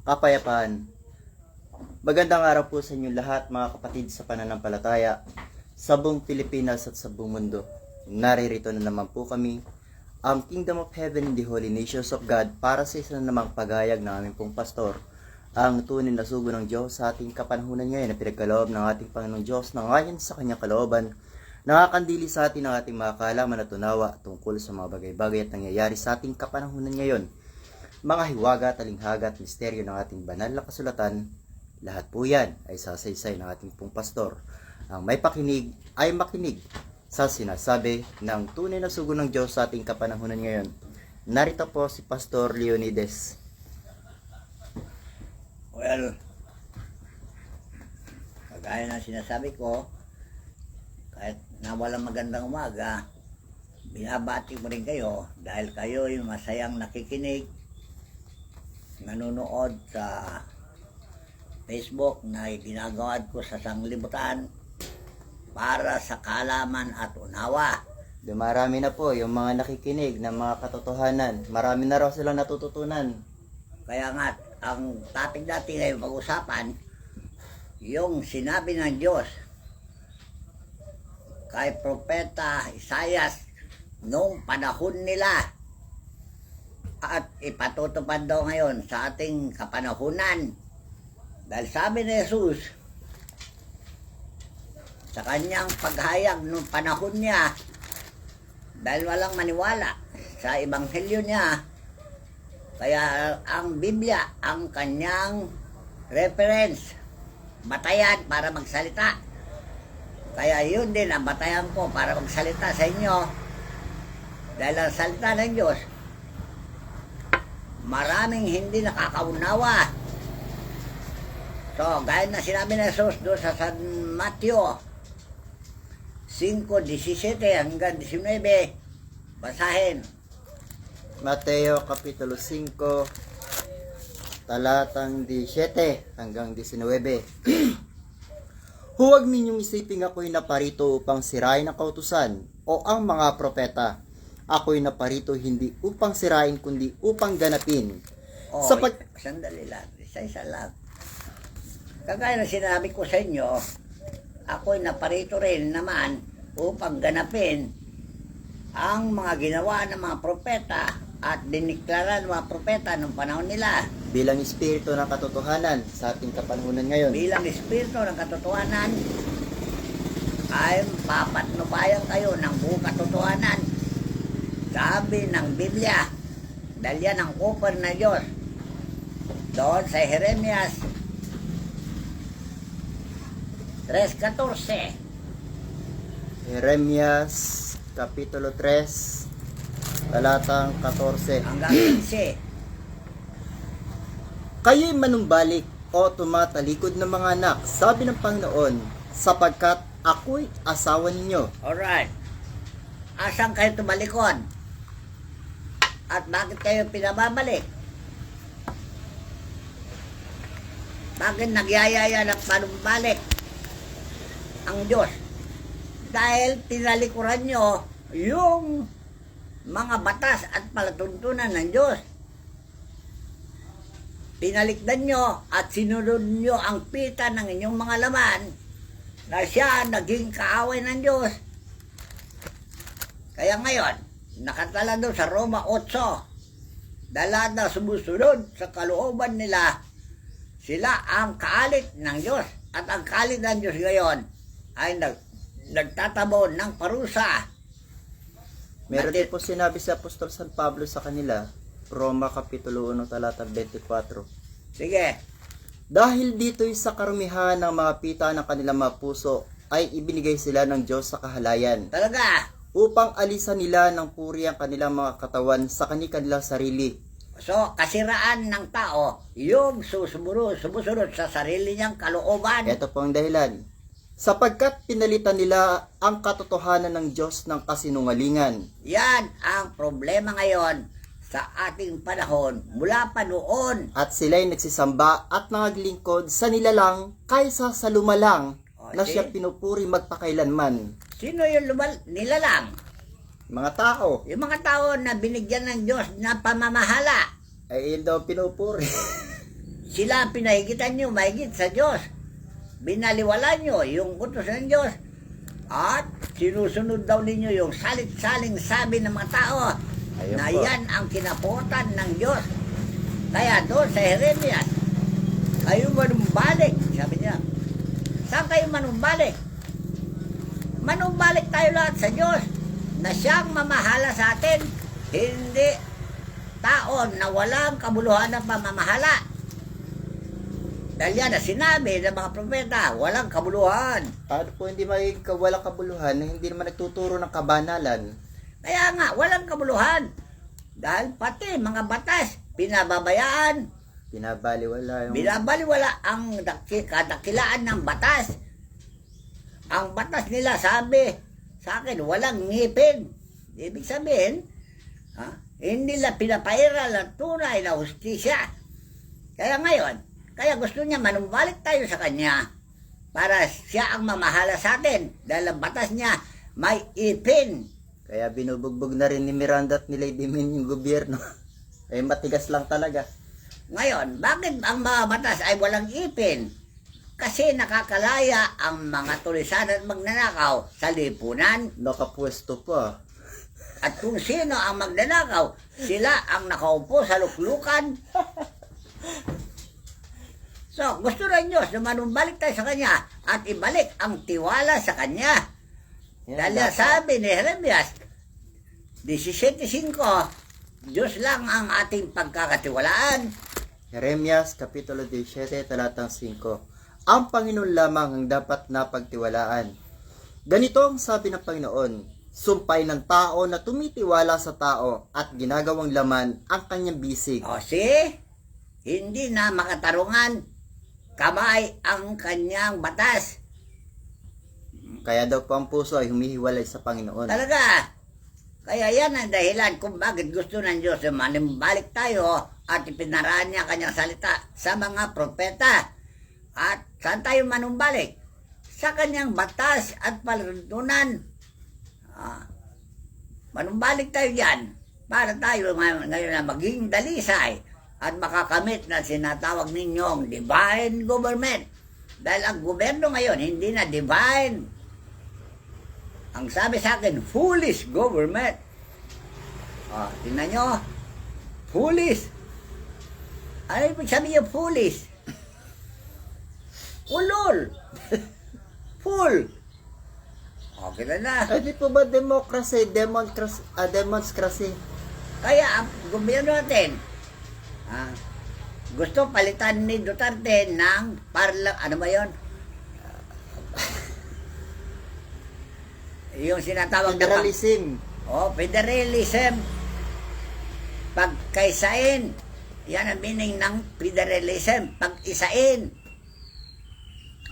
kapayapaan. Magandang araw po sa inyo lahat mga kapatid sa pananampalataya sa buong Pilipinas at sa buong mundo. Naririto na naman po kami, ang Kingdom of Heaven in the Holy Nations of God, para sa isa na namang pagayag ng aming pong pastor, ang tunay na sugo ng Diyos sa ating kapanahunan ngayon na pinagkaloob ng ating Panginoong Diyos na ngayon sa kanyang kalooban, nakakandili sa atin ang ating mga kaalaman at tunawa tungkol sa mga bagay-bagay at nangyayari sa ating kapanahunan ngayon. Mga hiwaga, talinghaga at misteryo ng ating banal na kasulatan, lahat po yan ay sasaysay ng ating pong pastor. Ang may pakinig ay makinig sa sinasabi ng tunay na sugo ng Diyos sa ating kapanahunan ngayon. Narito po si Pastor Leonides. Well, kagaya ng sinasabi ko, kahit na walang magandang umaga, binabati ko rin kayo dahil kayo yung masayang nakikinig, nanonood sa Facebook na ginagawa ko sa sanglibutan para sa kaalaman at unawa. Dumarami na po yung mga nakikinig ng mga katotohanan. Marami na raw silang natututunan. Kaya nga, ang topic natin ngayon pag-usapan, yung sinabi ng Diyos kay Propeta Isaias noong panahon nila at ipatutupad daw ngayon sa ating kapanahunan. Dahil sabi ni Jesus sa kanyang paghayag noong panahon niya, dahil walang maniwala sa ebanghelyo niya, kaya ang Biblia ang kanyang reference, batayan para magsalita. Kaya yun din ang batayan ko para magsalita sa inyo. Dahil ang salita ng Diyos, maraming hindi nakakaunawa. So, gaya na sinabi ni Jesus doon sa San Matthew 5:17 hanggang 19, basahin. Mateo Kapitulo 5, talatang 17 hanggang 19. Huwag ninyong isiping ako'y naparito upang sirain ang kautusan o ang mga propeta. Ako'y naparito hindi upang sirain kundi upang ganapin. Sandali lang, isa-isa lang. Kagaya na sinabi ko sa inyo, ako'y naparito rin naman upang ganapin ang mga ginawa ng mga propeta at diniklara ng mga propeta ng panahon nila. Bilang espiritu ng katotohanan sa ating kapanahunan ngayon. Bilang espiritu ng katotohanan, ay papatnubayan kayo ng buong katotohanan. Sabi ng Biblia, dahil yan ang offer na Diyos. Doon sa Jeremias 3:14. Jeremias Kapitulo 3, talatang 14. Hanggang 15. Kayo'y manumbalik o tumatalikod ng mga anak, sabi ng Panginoon, sapagkat ako'y asawa ninyo. Alright. Asan kayo tumalikod? At bakit kayo pinababalik? Bakit nagyayaya ng panumbalik ang Diyos? Dahil tinalikuran nyo yung mga batas at palatuntunan ng Diyos. Tinalikdan nyo at sinunod nyo ang pita ng inyong mga laman na siya naging kaaway ng Diyos. Kaya ngayon, nakatala doon sa Roma 8, dahil lahat na sumusunod sa kalooban nila, sila ang kaalit ng Diyos. At ang kaalit ng Diyos ngayon ay nagtatabo ng parusa. Meron din po sinabi si Apostol San Pablo sa kanila, Roma Kapitulo 1, talatang 24. Sige. Dahil dito'y sa karumihan ng mga pita ng kanilang mga puso, ay ibinigay sila ng Diyos sa kahalayan. Talaga. Upang alisan nila ng puri ang kanilang mga katawan sa kanilang sarili. So, kasiraan ng tao, yung sumusunod sa sarili niyang kalooban. Ito po ang dahilan. Sapagkat pinalitan nila ang katotohanan ng Diyos ng kasinungalingan. Yan ang problema ngayon sa ating panahon mula pa noon. At sila'y nagsisamba at nangaglingkod sa nilalang kaysa sa lumalang na siya pinupuri magpakailanman. Sino yung nilalang? Mga tao. Yung mga tao na binigyan ng Diyos na pamamahala. Ay yun daw pinupuri. sila ang pinahigitan nyo, mahigit sa Diyos. Binaliwala nyo yung utos ng Diyos. At sinusunod daw ninyo yung salit-saling sabi ng mga tao Ayun na po. yan ang kinaputan ng Diyos. Kaya doon sa Jeremias, kayo manumbalik, sabi niya. Saan kayo manumbalik? Manumbalik tayo lahat sa Diyos na siyang mamahala sa atin, hindi tao na walang kabuluhan ng pamamahala. Dahil yan na sinabi ng mga propeta, walang kabuluhan. Paano po hindi magiging walang kabuluhan na hindi naman nagtuturo ng kabanalan? Kaya nga, walang kabuluhan. Dahil pati mga batas, pinababayaan, Binabaliwala yung... binabaliwala ang kadakilaan ng batas. Ang batas nila sabi sa akin, walang ngipin. Ibig sabihin, hindi nila pinapairal ang tunay na hustisya. Kaya ngayon, kaya gusto niya manumbalik tayo sa kanya para siya ang mamahala sa atin dahil ang batas niya may ipin. Kaya binubugbog na rin ni Miranda at ni Lady Min yung gobyerno. Eh matigas lang talaga. Ngayon, bakit ang mga batas ay walang ipin? Kasi nakakalaya ang mga tulisan at magnanakaw sa lipunan. Nakapwesto pa. At kung sino ang magnanakaw, sila ang nakaupo sa luklukan. So, gusto ng Diyos na manumbalik tayo sa Kanya at ibalik ang tiwala sa Kanya. Dahil sabi ni Jeremias, 17:5, Diyos lang ang ating pagkakatiwalaan. Jeremias, Kapitulo 17, talatang 5. Ang Panginoon lamang ang dapat na pagtiwalaan. Ganito ang sabi ng Panginoon, sumpay ng tao na tumitiwala sa tao at ginagawang laman ang kanyang bisig. O see, hindi na makatarungan, kamay ang kanyang batas. Kaya daw po ang puso ay humihiwalay sa Panginoon. Talaga. Kaya yan ang dahilan kung bakit gusto ng Diyos na manimbalik tayo at ipinaraan niya kanyang salita sa mga propeta. At saan tayo manumbalik? Sa kanyang batas at paluntunan. Manumbalik tayo dyan para tayo ngayon na maging dalisay at makakamit na sinatawag ninyong divine government. Dahil ang gobyerno ngayon hindi na divine. Ang sabi sa akin, foolish government. Tingnan nyo. Foolish. Ano ibig sabihin yung foolish? Ulol. Fool. Okay na. Ay, di po ba democracy? Democracy. Kaya ang gobyerno natin, gusto palitan ni Duterte ng ano ba yun? Yung sinatawag na Federalism. federalism. Pagkaisain. Yan ang meaning ng federalism. Pag-isain.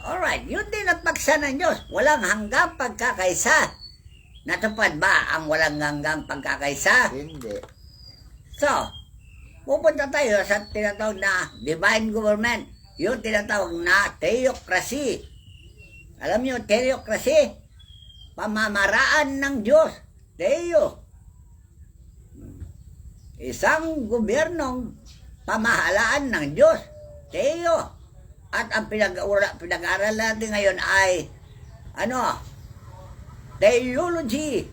Alright, yun din ang paksa ng Diyos. Walang hanggang pagkakaisa. Natupad ba ang walang hanggang pagkakaisa? Hindi. So, pupunta tayo sa tinatawag na divine government. Yung tinatawag na theocracy. Alam niyo, theocracy? Pamamaraan ng Diyos. Theo. Isang gobyernong pamahalaan ng Diyos. Theo. At ang pinag-aaral natin ngayon ay theology.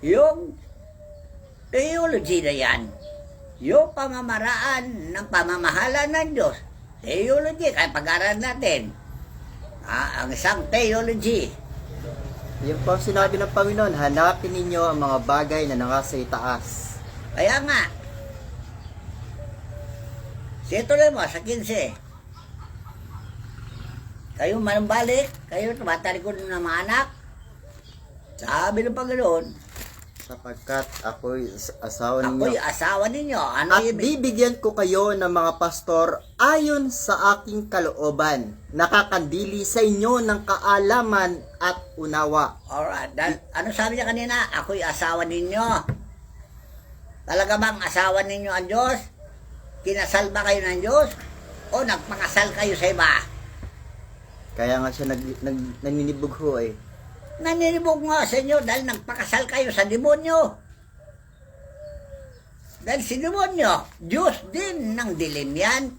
Yung theology na yan, yung pamamaraan ng pamamahala ng Diyos. Theology, kaya pag-aaral natin. Ang isang theology. Yung po ang sinabi ng Panginoon, hanapin ninyo ang mga bagay na nasa itaas. Kaya nga, tuloy mo sa 15. Kayo manumbalik, kayo tumatalikod ng mga anak. Sabi ng Panginoon, Sapagkat ako'y asawa ninyo. ako'y asawa ninyo. Ano At ibig? bibigyan ko kayo ng mga pastor ayon sa aking kalooban, nakakandili sa inyo ng kaalaman at unawa. Alright, ano sabi niya kanina? Ako'y asawa ninyo. Talaga bang asawa ninyo ang Diyos? Kinasal ba kayo ng Diyos? O nagpakasal kayo sa iba? Kaya nga siya naninibog ho eh. Naninibog nga sa inyo dahil nagpakasal kayo sa demonyo. Dahil si demonyo, Diyos din ng dilim yan.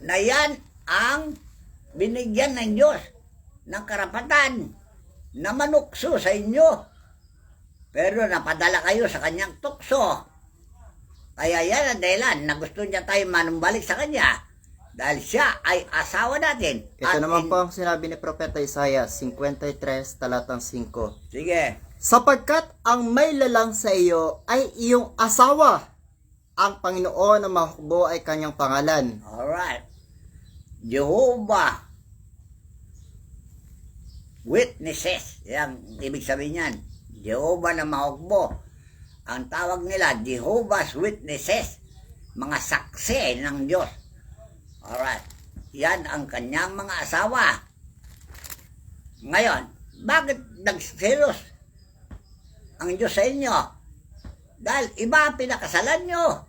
na yan ang binigyan ng Diyos ng karapatan na manukso sa inyo. Pero napadala kayo sa kanyang tukso. Kaya yan ang dahilan na gusto niya tayo manumbalik sa kanya. Dahil siya ay asawa natin. Ito naman po ang sinabi ni Propeta Isaiah 53 talatang 5. Sige. Sapagkat ang may lalang sa iyo ay iyong asawa. Ang Panginoon na mahukbo ay kanyang pangalan. Alright. Jehovah Witnesses. Yan, ibig sabihin yan. Jehovah na mahukbo. Ang tawag nila, Jehovah's Witnesses. Mga saksi ng Diyos. Alright. Yan ang kanyang mga asawa. Ngayon, bakit nagselos ang Diyos sa inyo? Dahil iba ang pinakasalan nyo.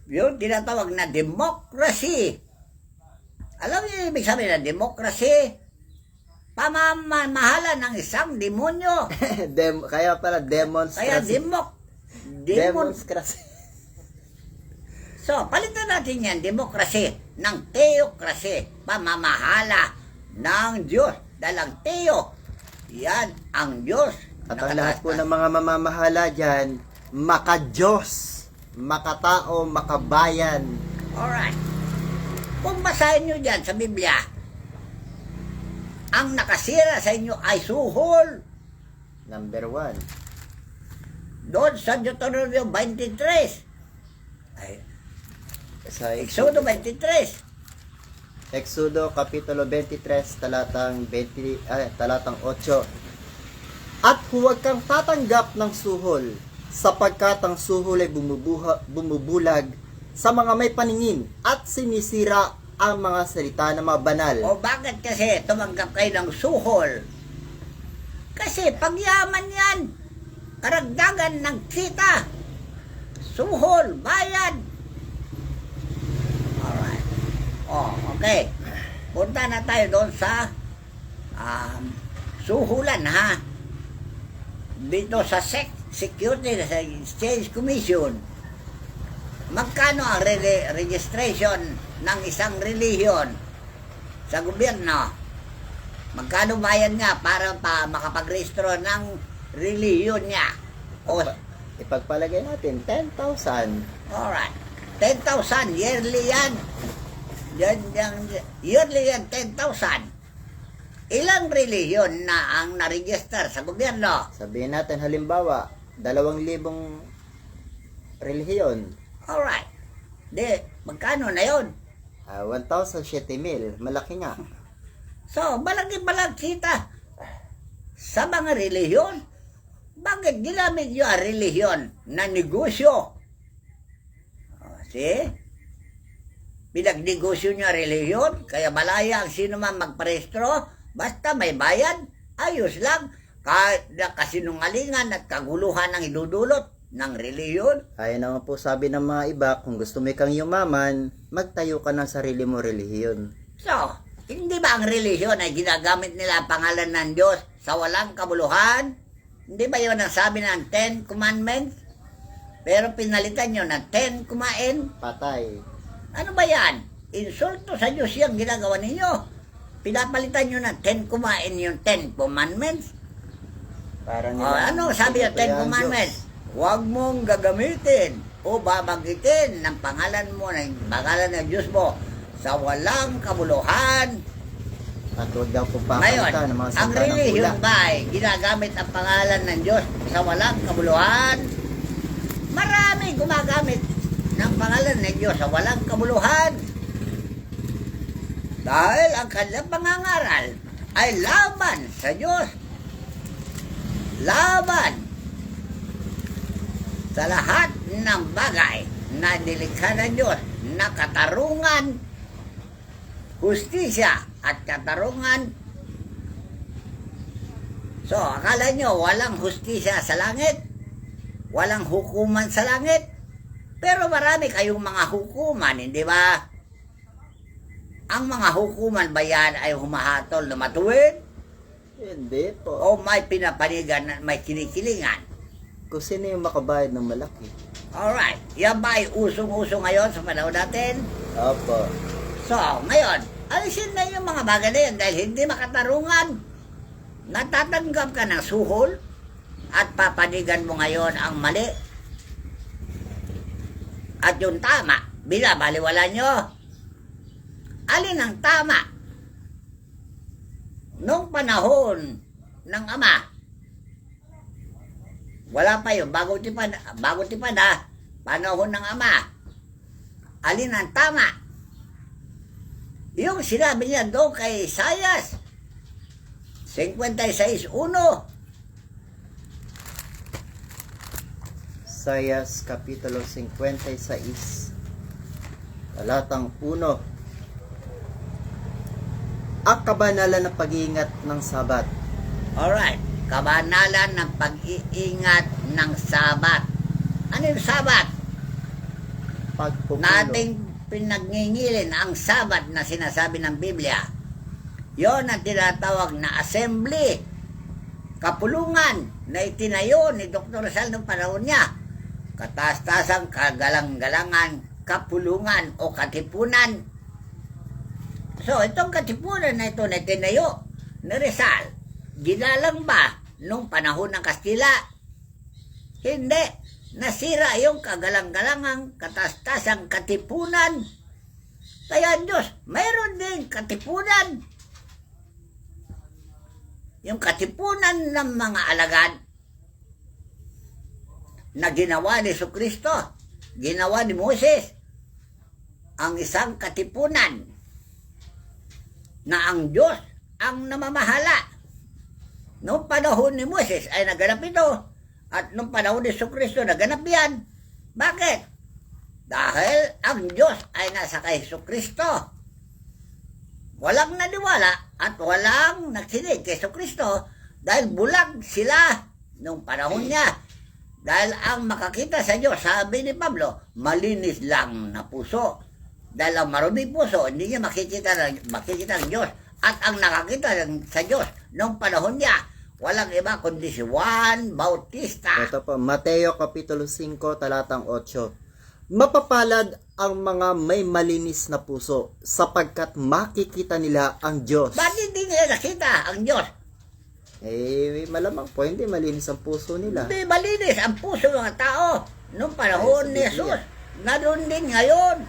Yung tinatawag na democracy. Alam niyo ibig sabihin ng democracy? Pamamahala ng isang demonyo. Kaya pala demons. Kaya Demons kasi. So, palitan natin yan, demokrasy ng theocracy, pamamahala ng Diyos. Dahil ang theo, yan ang Diyos. At ang lahat po ng mga mamamahala dyan, maka-Diyos, makatao, makabayan. Alright. Kung basahin nyo dyan sa Biblia, ang nakasira sa inyo ay suhol. Number 1. Doon sa Deuteronomy 23. Ay, Sa Exodo 23. Exodo Kapitulo 23, talatang 8. At huwag kang tatanggap ng suhol, sapagkat ang suhol ay bumubulag sa mga may paningin at sinisira ang mga salita ng mga banal. O bakit kasi tumanggap kayo ng suhol? Kasi pagyaman yan, karagdagan ng kita, suhol, bayad. Alright. Oh, okay. Punta na tayo doon sa suhulan, ha? Dito sa Security Exchange Commission. Magkano ang registration ng isang relihiyon sa gobyerno? Magkano bayad nga para makapag-rehistro ng relihiyon niya? O, Ipagpalagay natin, 10,000. alright. 10,000, yearly yan. Yearly yan, 10,000. Ilang relihiyon na ang na-register sa gobyerno? Sabihin natin halimbawa, 2,000 relihiyon. Alright. Di, magkano na yun? 1,007,000. Malaki nga. So, malaki-malaki kita sa mga relihiyon. Bakit ginamit nyo ang relihiyon na negosyo? See? Pinagnegosyo nyo ang relihiyon, kaya malaya ang sino man magparehistro, basta may bayad, ayos lang. Kahit na kasinungalingan at kaguluhan ang idudulot ng relihiyon. Kaya naman po sabi ng mga iba, kung gusto mo kang yumaman, magtayo ka ng sarili mo relihiyon. So, hindi ba ang relihiyon ay ginagamit nila ang pangalan ng Diyos sa walang kabuluhan? Hindi ba yun ang sabi ng 10 Commandments? Pero pinalitan nyo ng 10 kumain. Patay. Ano ba yan? Insulto sa Diyos yung ginagawa ninyo. Pinapalitan nyo ng 10 kumain yung 10 Commandments. Parang Ano sabi ng 10 Commandments? Huwag mong gagamitin o babanggitin ng pangalan ng Diyos mo sa walang kabuluhan. At huwag daw po Ngayon, papalitan ng mga ang salita ng pula. relihiyon ba ay ginagamit ang pangalan ng Diyos sa walang kabuluhan? Marami gumagamit ng pangalan ng Diyos sa walang kabuluhan. Dahil ang kanilang pangangaral ay laban sa Diyos. Laban sa lahat ng bagay na nilikha ng Diyos na katarungan, hustisya at katarungan. So, akala nyo walang hustisya sa langit? Walang hukuman sa langit? Pero marami kayong mga hukuman, hindi ba? Ang mga hukuman ba yan ay humahatol na matuwid? Hindi po. O may pinapanigan, may kinikilingan? Kung sino yung makabayad ng malaki. Alright, yan ba ay usong-uso ngayon sa panahon natin? Opo. So, So, ngayon, alisin na yung mga bagay na yan dahil hindi makatarungan. Natatanggap ka ng suhol at papanigan mo ngayon ang mali. At yung tama, binabaliwala nyo. Alin ang tama? Nung panahon ng Ama, wala pa yun, bago tipad panahon ng Ama. Alin ang tama? Yung sinabi niya doon kay Isaias 56:1. Isaias Kapitulo 56, talatang 1. Ang kabanalan ng pag-iingat ng Sabat. Alright, kabanalan ng pag-iingat ng Sabat. Ano yung Sabat? Pagpupuno. Nating pinagningilin ang Sabat na sinasabi ng Biblia. Yon ang tinatawag na assembly, kapulungan na itinayo ni Dr. Rizal noong panahon niya. Kataas-tasang kagalang-galangan, kapulungan o katipunan. So, itong katipunan na ito na itinayo ni Rizal, ginalang ba nung panahon ng Kastila? Hindi. Nasira yung kagalang-galangang kataas-tasang katipunan. Kaya Diyos, mayroon din katipunan. Yung katipunan ng mga alagad na ginawa ni Jesucristo, ginawa ni Moses, ang isang katipunan na ang Diyos ang namamahala. Noong panahon ni Moses ay naganap ito, at noong panahon ni Jesucristo naganap yan. Bakit? Dahil ang Diyos ay nasa kay Jesucristo. Walang naniwala at walang nakinig kay Jesucristo dahil bulag sila nung panahon niya. Dahil ang makakita sa Diyos, sabi ni Pablo, malinis lang na puso. Dahil ang maruming puso, hindi niya makikita ng Diyos. At ang nakakita sa Diyos nung panahon niya, walang iba kundi si Juan Bautista. Ito po, Mateo Kapitulo 5, talatang 8. Mapapalad ang mga may malinis na puso sapagkat makikita nila ang Diyos. Ba't hindi nila nakita ang Diyos? Malamang po, hindi malinis ang puso nila. Hindi malinis ang puso ng mga tao nung panahon ni Jesus. Naroon din ngayon.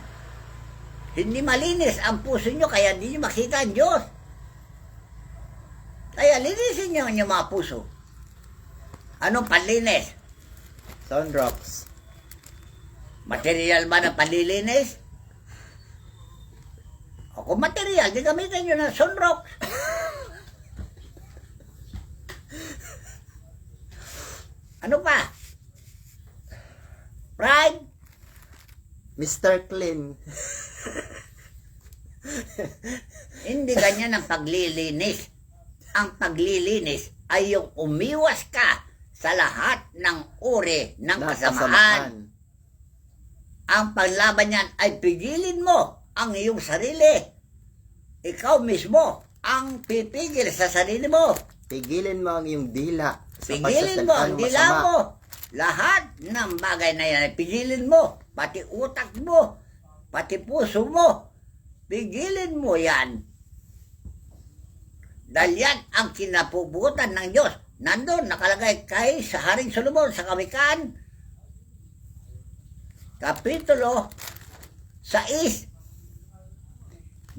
Hindi malinis ang puso nyo kaya hindi nyo makita ang Diyos. Kaya linisin nyo ang inyong mga puso. Anong panlinis? Sound drops. Material ba ng panlilinis? O kung material, di gamitin nyo ng sunrock. Ano pa? Pride? Mr. Clean. Hindi ganyan ang paglilinis. Ang paglilinis ay yung umiwas ka sa lahat ng uri ng kasamaan. Ang paglaban niyan ay pigilin mo ang iyong sarili. Ikaw mismo ang pipigil sa sarili mo. Pigilin mo ang iyong dila. Pigilin mo ang dila mo. Lahat ng bagay na yan ay pigilin mo. Pati utak mo. Pati puso mo. Pigilin mo yan. Dahil yan ang kinapubutan ng Diyos. Nandun, nakalagay kay sa Haring Solomon sa Kamikaan. Kapitulo 6.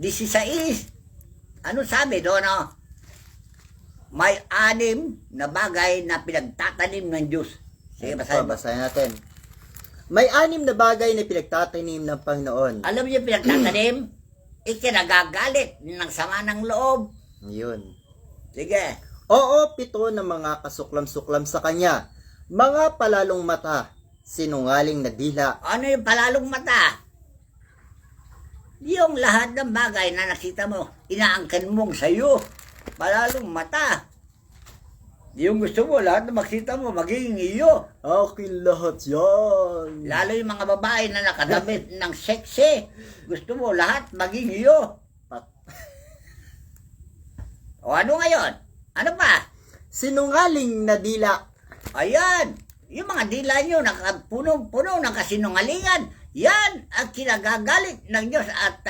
16. Ano sabi doon? No? May 6 na bagay na pinagtatanim ng Diyos. Sige, basahin mo. Basahin natin. May 6 na bagay na pinagtatanim ng Panginoon. Alam niyo pinagtatanim? Ikinagagalit ng sama ng loob. Yun. Sige. Oo, 7 na mga kasuklam-suklam sa kanya. Mga palalong mata, sinungaling na dila. Ano yung palalong mata? Yung lahat ng bagay na nakita mo, inaangkan mong sa'yo. Palalong mata. Yung gusto mo, lahat na makita mo, magiging iyo. Akin lahat yan. Lalo yung mga babae na nakadamit ng sexy. Gusto mo, lahat maging iyo. O ano ngayon? Ano pa? Sinungaling na dila. Ayan. Yung mga dila nyo, punong-puno ng kasinungalingan. Yan ang kinagagalit ng Diyos at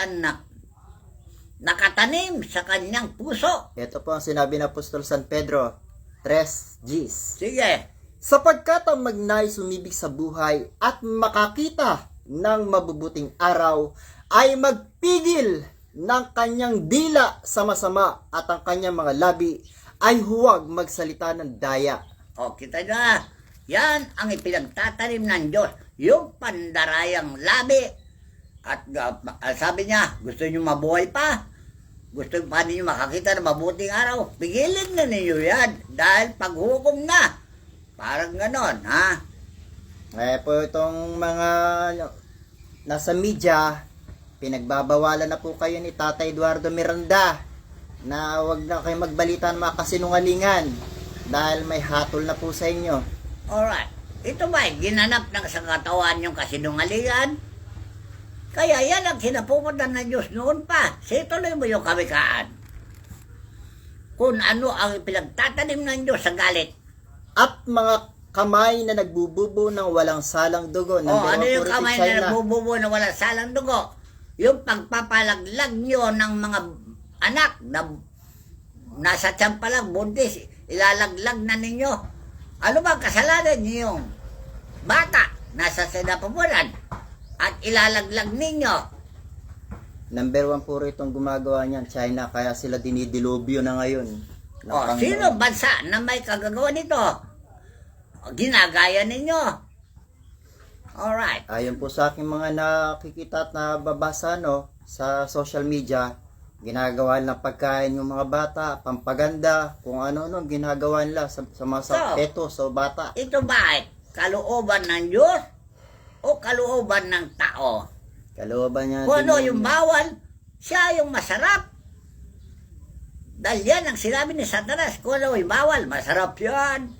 nakatanim sa kanyang puso. Ito po ang sinabi ng Apostol San Pedro, 3 Gs. Sige, Sapagkat ang magnais umibig sa buhay at makakita ng mabubuting araw ay magpigil ng kanyang dila sa masama at ang kanyang mga labi ay huwag magsalita ng daya. o kita na, yan ang ipinagtatanim ng Diyos, yung pandarayang labi. At sabi niya, gusto niyo mabuhay pa? Gusto pa ninyo makakita ng mabuting araw? Pigilin na ninyo yan dahil paghukom na. Parang ganon, ha? Po itong mga nasa media, pinagbabawalan na po kayo ni Tatay Eduardo Miranda na wag na kayo magbalita ng mga kasinungalingan dahil may hatol na po sa inyo. Alright. Ito ba, ginanap ng sa katawan yung kasinungalingan? Kaya yan ang sinapupuntan ng Diyos noon pa. Situloy mo yung kawikaan. Kung ano ang pinagtatanim ng Diyos sa galit. At mga kamay na nagbububo ng walang salang dugo. Ano yung kamay na nagbububo na walang salang dugo? Yung pagpapalaglag nyo ng mga anak na nasa tiyan pa lang, buntis, ilalaglag na ninyo. Ano ba kasalanan nyo yung bata nasa sinapupunan at ilalaglag ninyo? Number 1 puro itong gumagawa niyan, China, kaya sila dinidilubyo na ngayon. Sino bansa na may kagagawa nito? Ginagaya ninyo. Alright. Ayon po sa aking mga nakikita at nababasa sa social media, ginagawa ng pagkain yung mga bata, pampaganda, kung ano-ano ginagawa nila sa mga sakpeto sa bata. Ito ba ay kalooban ng Diyos o kalooban ng tao? Kalooban niya. Kung ano yung bawal, siya yung masarap. Dahil yan ang sinabi ni Satanas, kung ano yung bawal, masarap yan.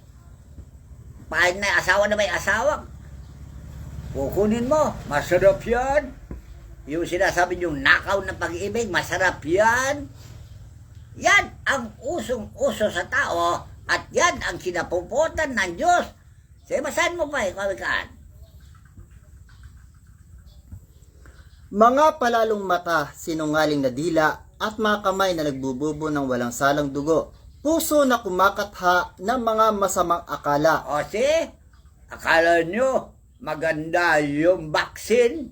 Kahit na asawa na may asawa, kukunin mo, masarap yan. Yung sinasabi yung nakaw na pag-ibig, masarap yan. Yan ang usong-uso sa tao at yan ang kinapuputan ng Diyos. Sige, masahan mo pa kawikaan. Mga palalong mata, sinungaling na dila, at mga kamay na nagbububo ng walang salang dugo. Puso na kumakatha ng mga masamang akala. O akala nyo maganda yung vaccine?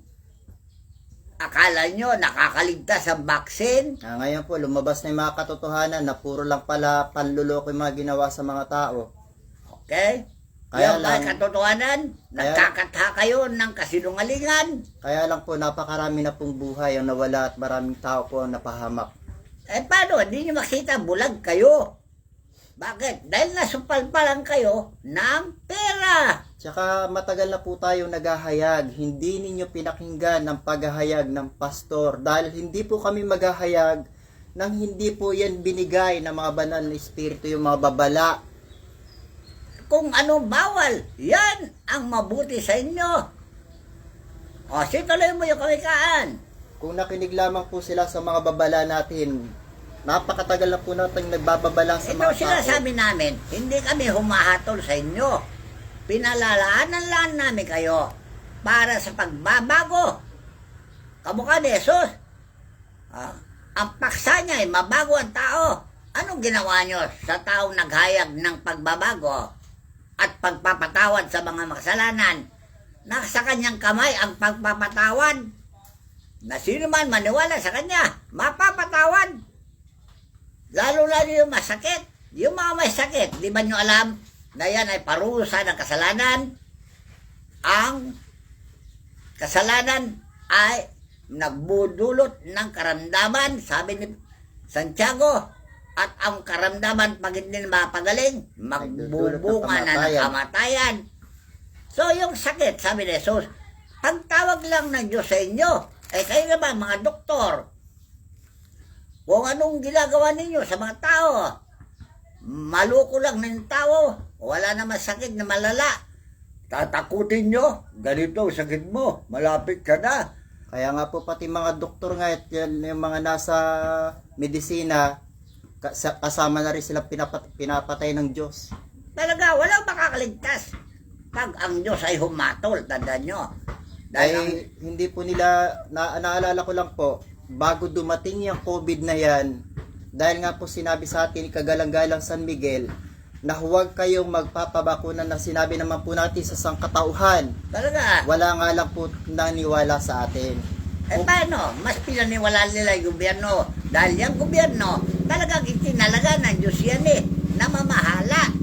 Akala nyo nakakaligtas ang vaccine? Ngayon po, lumabas na yung mga katotohanan na puro lang pala panluloko yung mga ginawa sa mga tao. Okay? Kaya Yung lang, katotohanan, nagkakatha kayo ng kasinungalingan. Kaya lang po, napakarami na pong buhay ang nawala at maraming tao po ang napahamak. Paano? Hindi nyo makita, bulag kayo. Bakit? Dahil nasupalpalan kayo ng pera. Tsaka matagal na po tayo naghahayag. Hindi ninyo pinakinggan ang paghahayag ng pastor dahil hindi po kami maghahayag nang hindi po yan binigay ng mga banal na espiritu, yung mga babala. Kung ano bawal, yan ang mabuti sa inyo. O, situloy mo yung kawikaan. Kung nakinig lamang po sila sa mga babala natin, napakatagal na po natin nagbababala sa mga Ito sinasabi namin, hindi kami humahatol sa inyo. Pinalalaanan lang namin kayo para sa pagbabago. Kamukha ni Jesus. Ang paksa niya ay mabago ang tao. Anong ginawa nyo sa taong naghayag ng pagbabago at pagpapatawad sa mga makasalanan? Nasa kanyang kamay ang pagpapatawad. Na sino man maniwala sa kanya, mapapatawad. Lalo-lalo yung masakit. Yung mga may sakit, di ba nyo alam na yan ay parusa ng kasalanan? Ang kasalanan ay nagbudulot ng karamdaman, sabi ni Santiago, at ang karamdaman pag hindi mapagaling, magbubunga na ng kamatayan. So yung sakit, sabi ni Jesus, pagtawag lang ng Diyos sa inyo, kayo naman mga doktor, kung anong ginagawa ninyo sa mga tao, maluko lang ng tao, wala naman sakit na malala, tatakutin nyo, ganito sakit mo, malapit ka na. Kaya nga po pati mga doktor nga, yung mga nasa medisina, kasama na rin silang pinapatay ng Diyos. Talaga, walang makakaligtas pag ang Diyos ay humatol, tandaan nyo. Dahil hindi po nila, naalala ko lang po, bago dumating yung COVID na yan, dahil nga po sinabi sa atin ni Kagalang-galang San Miguel, na huwag kayong magpapabakuna na sinabi naman po natin sa sangkatauhan. Talaga. Wala nga lang po naniwala sa atin. Paano? Mas pinaniwala nila yung gobyerno. Dahil yung gobyerno, talagang itinalaga ng Diyos yan na mamahala.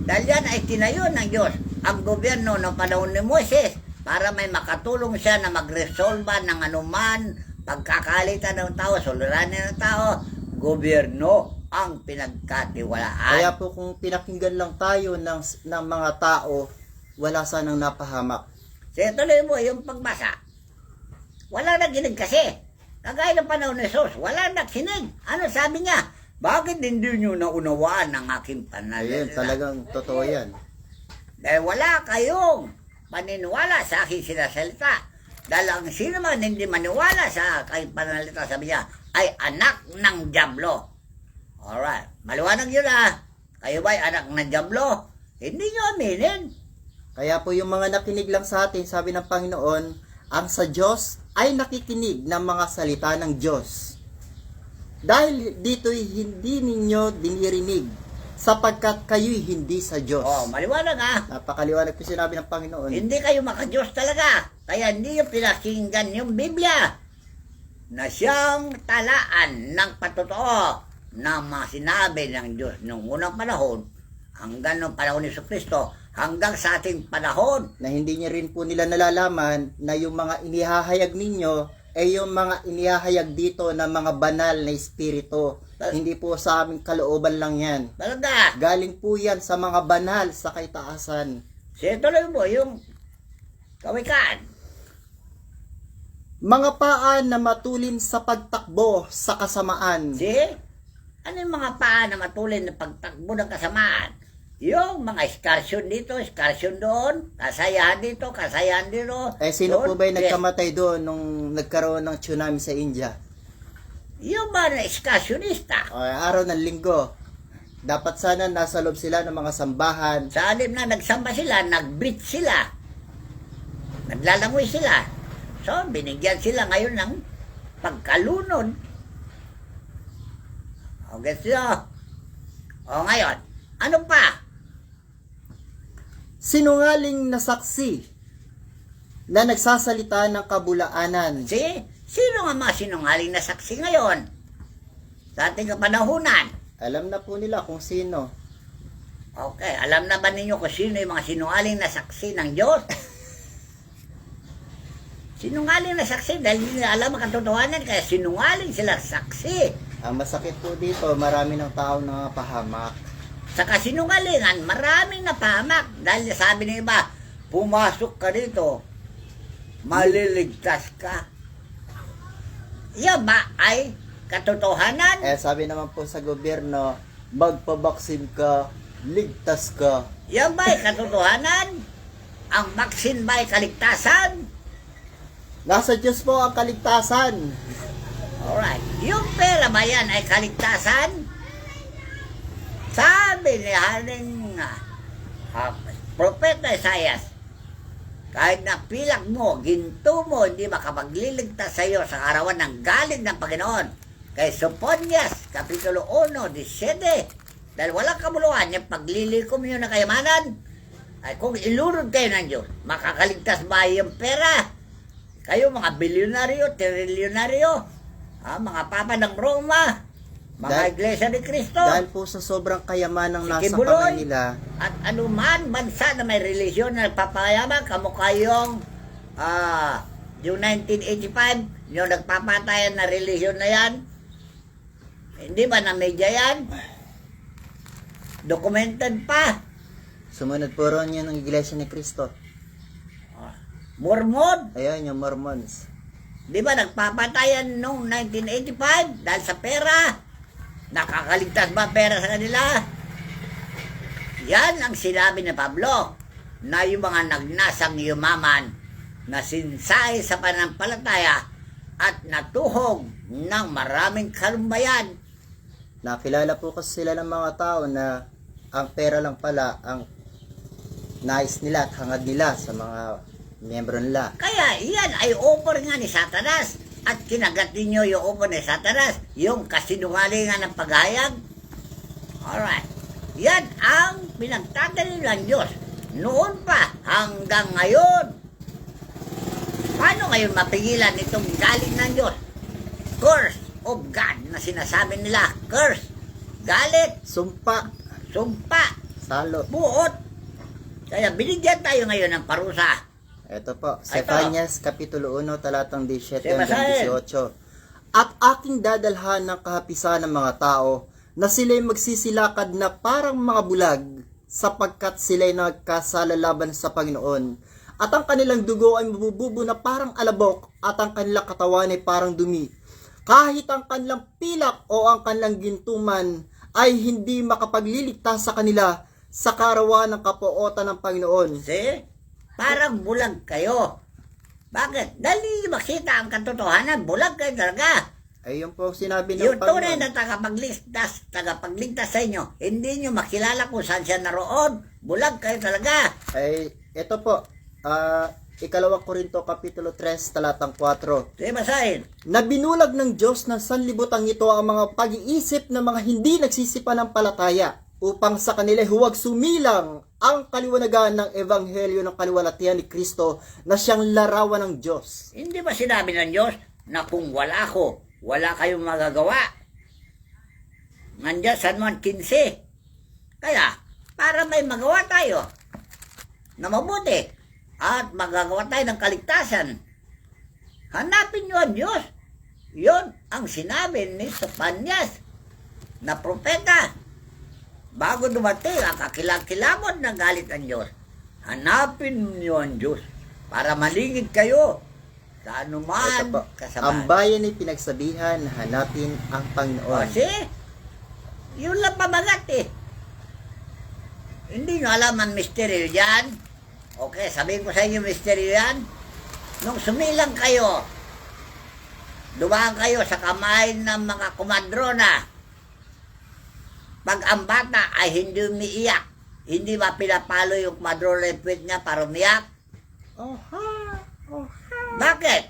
Dahil yan ay tinayo ng Diyos. Ang gobyerno ng panahon ni Moises, para may makatulong siya na magresolba ng anuman, pagkakalitan ng tao, suliranin ng tao, gobyerno ang pinagkatiwalaan. Kaya po kung pinakinggan lang tayo ng mga tao, wala sanang napahamak. Sige, tuloy mo yung pagbasa. Wala naginig kasi. Kagaya ng panahon ni Jesus, wala nakinig. Ano sabi niya? Bakit hindi nyo naunawaan ang aking Ayun, panalita? talagang totoo yan. Dahil wala kayong paniniwala sa aking sinasalita. Dahil ang sino man hindi maniwala sa aking panalita, sabi niya, ay anak ng Diablo. Alright, maliwanag yun Kayo ba'y anak ng Diablo? Hindi nyo aminin. Kaya po yung mga nakinig lang sa atin, sabi ng Panginoon, ang sa Diyos ay nakikinig ng mga salita ng Diyos. Dahil dito'y hindi ninyo dinirinig, sapagkat kayo'y hindi sa Diyos. Oh, maliwanag Napakaliwanag po sinabi ng Panginoon. Hindi kayo maka-Diyos talaga. Kaya hindi yung pinakinggan yung Biblia na siyang talaan ng patotoo na mga sinabi ng Diyos noong unang panahon hanggang noong panahon ni Jesucristo hanggang sa ating panahon. Na hindi niya rin po nila nalalaman na yung mga inihahayag ninyo ay yung mga inihahayag dito na mga banal na espiritu. Hindi po sa aming kalooban lang yan. Talaga. Galing po yan sa mga banal sa kaitaasan. Sige, tuloy mo yung kawikaan. Mga paan na matulin sa pagtakbo sa kasamaan. Sige, ano yung mga paa na matulin na pagtakbo ng kasamaan? Yung mga eskarsyon dito, eskarsyon doon, kasayahan dito, kasayahan dito. Sino po doon, ba yung nagkamatay doon nung nagkaroon ng tsunami sa India? Yung mga eskarsyonista. Araw ng linggo. Dapat sana nasa loob sila ng mga sambahan. Sa alim na nagsamba sila, nag-breathe sila. Naglalangoy sila. So, binigyan sila ngayon ng pagkalunod. O, gets nyo? O, ngayon, ano pa? Sinungaling na saksi na nagsasalita ng kabulaanan. Sino nga mga sinungaling na saksi ngayon? Sa ating kapanahunan. Alam na po nila kung sino. Okay, alam na ba ninyo kung sino yung mga sinungaling na saksi ng Diyos? Sinungaling na saksi dahil hindi nila alam ang katotohanan kaya sinungaling sila saksi. Ang masakit po dito, marami ng tao na pahamak. Sa kasinungalingan, maraming napahamak dahil sabi ng iba, pumasok ka dito, maliligtas ka. Yan ba ay katotohanan? Sabi naman po sa gobyerno, magpabaksin ka, ligtas ka. Yan ba ay katotohanan? Ang baksin ba ay kaligtasan? Nasa Diyos po ang kaligtasan. Alright. Yung pera ba yan ay kaligtasan? Sabi ni Haring Propeta Isaias, kahit na pilak mo, ginto mo, hindi makapagliligtas sa iyo sa arawan ng galing ng Panginoon. Kay Sophonias, Kapitulo 1:17, dahil walang kabuluhan, yung paglilikom nyo ng kayamanan, ay kung ilunod kayo ng Diyos, makakaligtas ba yung pera? Kayo mga bilyonaryo, trilyonaryo, mga papa ng Roma, mga iglesia ni Cristo. Dahil po sa sobrang kayaman ng nasa Kibuloy, kamay nila. at anuman bansa na may religion na nagpapayaman, kamukha yung 1985, yung nagpapatayan na religion na yan, hindi ba na media yan? Documented pa. Sumunod po ron yun ng iglesia ni Cristo. Mormon, Ayan yung Mormons. di ba nagpapatayan noong 1985 dahil sa pera? Nakakaligtas ba pera sa kanila? Yan ang sinabi ni Pablo na yung mga nagnasang yumaman na sinsay sa pananampalataya at natuhog ng maraming kalumbayan. Nakilala po kasi sila ng mga tao na ang pera lang pala ang nais nila at hangad nila sa mga miyembro nila. Kaya yan ay offer nga ni Satanas. at kinagat ninyo yung upo ni Satanas, yung kasinungalingan ng paghayag. Alright. Yan ang pinagtatanim ng Diyos noon pa hanggang ngayon. Paano ngayon mapigilan itong galit ng Diyos? Curse of God na sinasabi nila. Curse, galit, Sumpa, sumpa, salot. buot. Kaya binigyan tayo ngayon ng parusa. Ito po, Ito. Zephanias Kapitulo 1, talatang 17 Sige, hanggang basahin. 18. At aking dadalhan ng kahapisan ng mga tao na sila'y magsisilakad na parang mga bulag sapagkat sila'y nagkasala laban sa Panginoon. At ang kanilang dugo ay mabububo na parang alabok at ang kanilang katawan ay parang dumi. Kahit ang kanilang pilak o ang kanilang gintuman ay hindi makapagliligtas sa kanila sa karawan ng kapuotan ng Panginoon. See? Parang bulag kayo. Bakit? Dahil hindi makita ang katotohanan. Bulag kayo talaga. Ay, yun po ang sinabi ng Yung tunay Panginoon. na tagapagligtas sa inyo, hindi nyo makilala kung saan siya naroon. Bulag kayo talaga. Ay, ito po, ikalawang Korinto Kapitulo 3, talatang 4. Sige, basahin. Na binulag ng Diyos ng sanlibutan ito ang mga pag-iisip ng mga hindi nagsisipanampalataya upang sa kanila huwag sumilang ang kaliwanagan ng ebanghelyo ng kaliwalatian ni Kristo na siyang larawan ng Diyos. Hindi ba sinabi ng Diyos na kung wala ako, wala kayong magagawa? Nandiyan sa Juan 15. Kaya, para may magawa tayo na mabuti at magagawa tayo ng kaligtasan, hanapin nyo ang Diyos. Yun ang sinabi ni Zephanias na propeta. Bago dumating ang kakilang-kilabot ng galit ng Diyos, hanapin nyo ang Diyos para malingid kayo sa Ito anuman po, ang kasamaan. bayan ay pinagsabihan na hanapin ang Panginoon. Kasi, yun lang pamagat eh. Hindi nyo alam ang misteryo yan. Okay, sabihin ko sa inyo misteryo yan. Nung sumilang kayo, dumaan kayo sa kamay ng mga kumadrona. Pag ang bata ay hindi umiiyak, hindi ba pinapalo yung kumadrona yung puwit niya para umiyak? Bakit?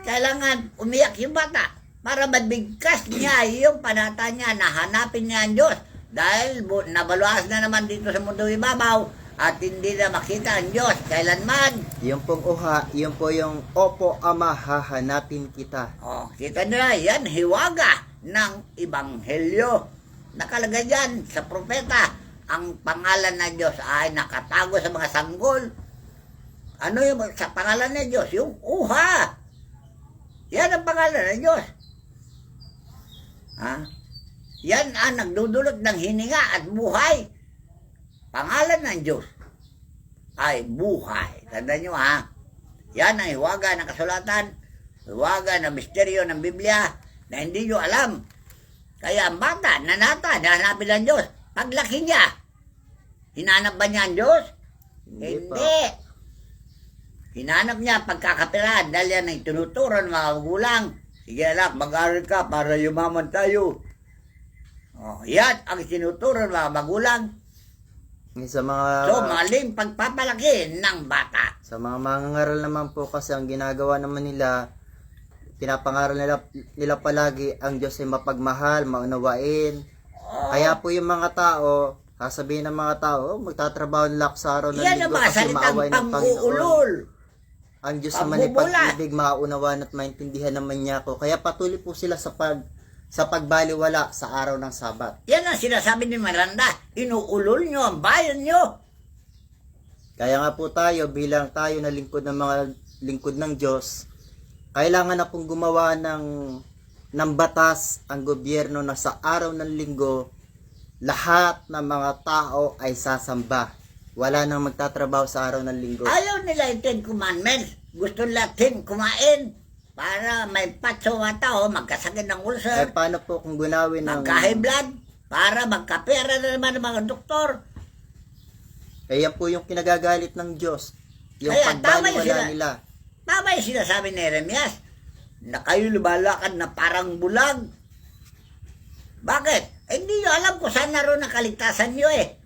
Kailangan umiyak yung bata para mabigkas niya yung panata niya na hanapin niya ang Diyos. Dahil nabaluas na naman dito sa mundo ibabaw at hindi na makita ang Diyos kailanman. Yung pong uha, yung po yung opo ama hahanapin kita. Oh, kita nila, yan hiwaga ng Ebanghelyo. Nakalagay dyan sa propeta, ang pangalan ng Diyos ay nakatago sa mga sanggol. Ano yung sa pangalan ng Diyos? Yung uha. Yan ang pangalan ng Diyos. Ha? Yan ang nagdudulot ng hininga at buhay. Pangalan ng Diyos ay buhay. Tandaan nyo ha. Yan ang hiwaga ng kasulatan, hiwaga ng misteryo ng Biblia na hindi nyo alam. Kaya ang bata, nanata, nahanapin ng Diyos. Paglaki niya, hinanap ba niya ang Diyos? Hindi. Hinanap niya pagkakapirahan dahil yan ay tinuturo ng mga magulang. Sige anak, mag-aral ka para yumaman tayo. Oh, yan ang tinuturo ng mga magulang. Sa mga So, maling pagpapalaki ng bata. sa mga mangangaral naman po kasi ang ginagawa naman nila, pinapangaral nila palagi ang Diyos ay mapagmahal, maunawain. Kaya po yung mga tao, sasabihin ng mga tao, magtatrabaho nila sa araw ng Yan ang linggo mga kasi salitang maaway ng Panginoon. pang-uulol. Ang Diyos naman ay Pambubulat. pag-ibig, maunawaan at maintindihan naman niya ako. Kaya patuloy po sila sa pagbaliwala sa araw ng Sabat. Yan ang sinasabi ni Miranda. Inuulol nyo ang bayan nyo. Kaya nga po tayo, bilang tayo na lingkod ng mga lingkod ng Diyos, kailangan na pong gumawa ng batas ang gobyerno na sa araw ng linggo, lahat ng mga tao ay sasamba. Wala nang magtatrabaho sa araw ng linggo. Ayaw nila yung Ten Commandments. Gusto natin kumain para may patso mga tao, magkasakit ng Eh, ulcer, paano po kung gunawin ng... magka-high blood, para magkapera na naman ng mga doktor. Eh, yan po yung kinagagalit ng Diyos. Yung Kaya, tama yung pagbaliwala nila. Tama yung sinasabi ni Jeremias, na kayo lumalakad na parang bulag. Bakit? Eh, hindi nyo alam kung saan naroon ang kaligtasan nyo eh.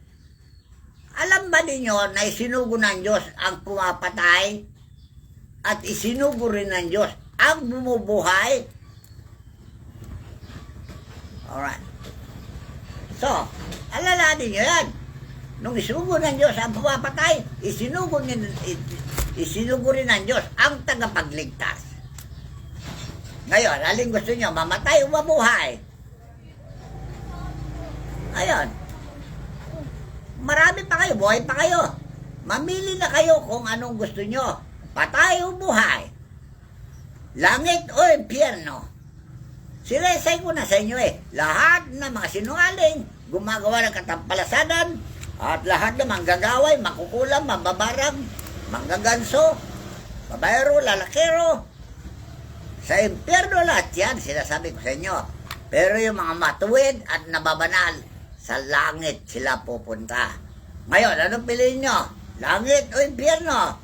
Alam ba ninyo na isinugo ng Diyos ang pumapatay at isinugo rin ng Diyos ang bumubuhay. Alright. So, alalahanin nyo yan. Nung isugo ng Diyos ang pumapatay, isinugo rin ng Diyos ang tagapagligtas. Ngayon, alin gusto nyo, mamatay o mabuhay? Ayun. Marami pa kayo, buhay pa kayo. Mamili na kayo kung anong gusto nyo. Patay o buhay. Langit o impyerno. Sinesay ko na sa inyo lahat ng mga sinungaling, gumagawa ng katampalasanan, at lahat ng manggagaway, makukulam, mababarang, manggaganso, babayero, lalakero. Sa impyerno lahat yan, sinasabi ko sa inyo. Pero yung mga matuwid at nababanal, sa langit sila pupunta. Ngayon, anong piliin nyo? Langit o impyerno?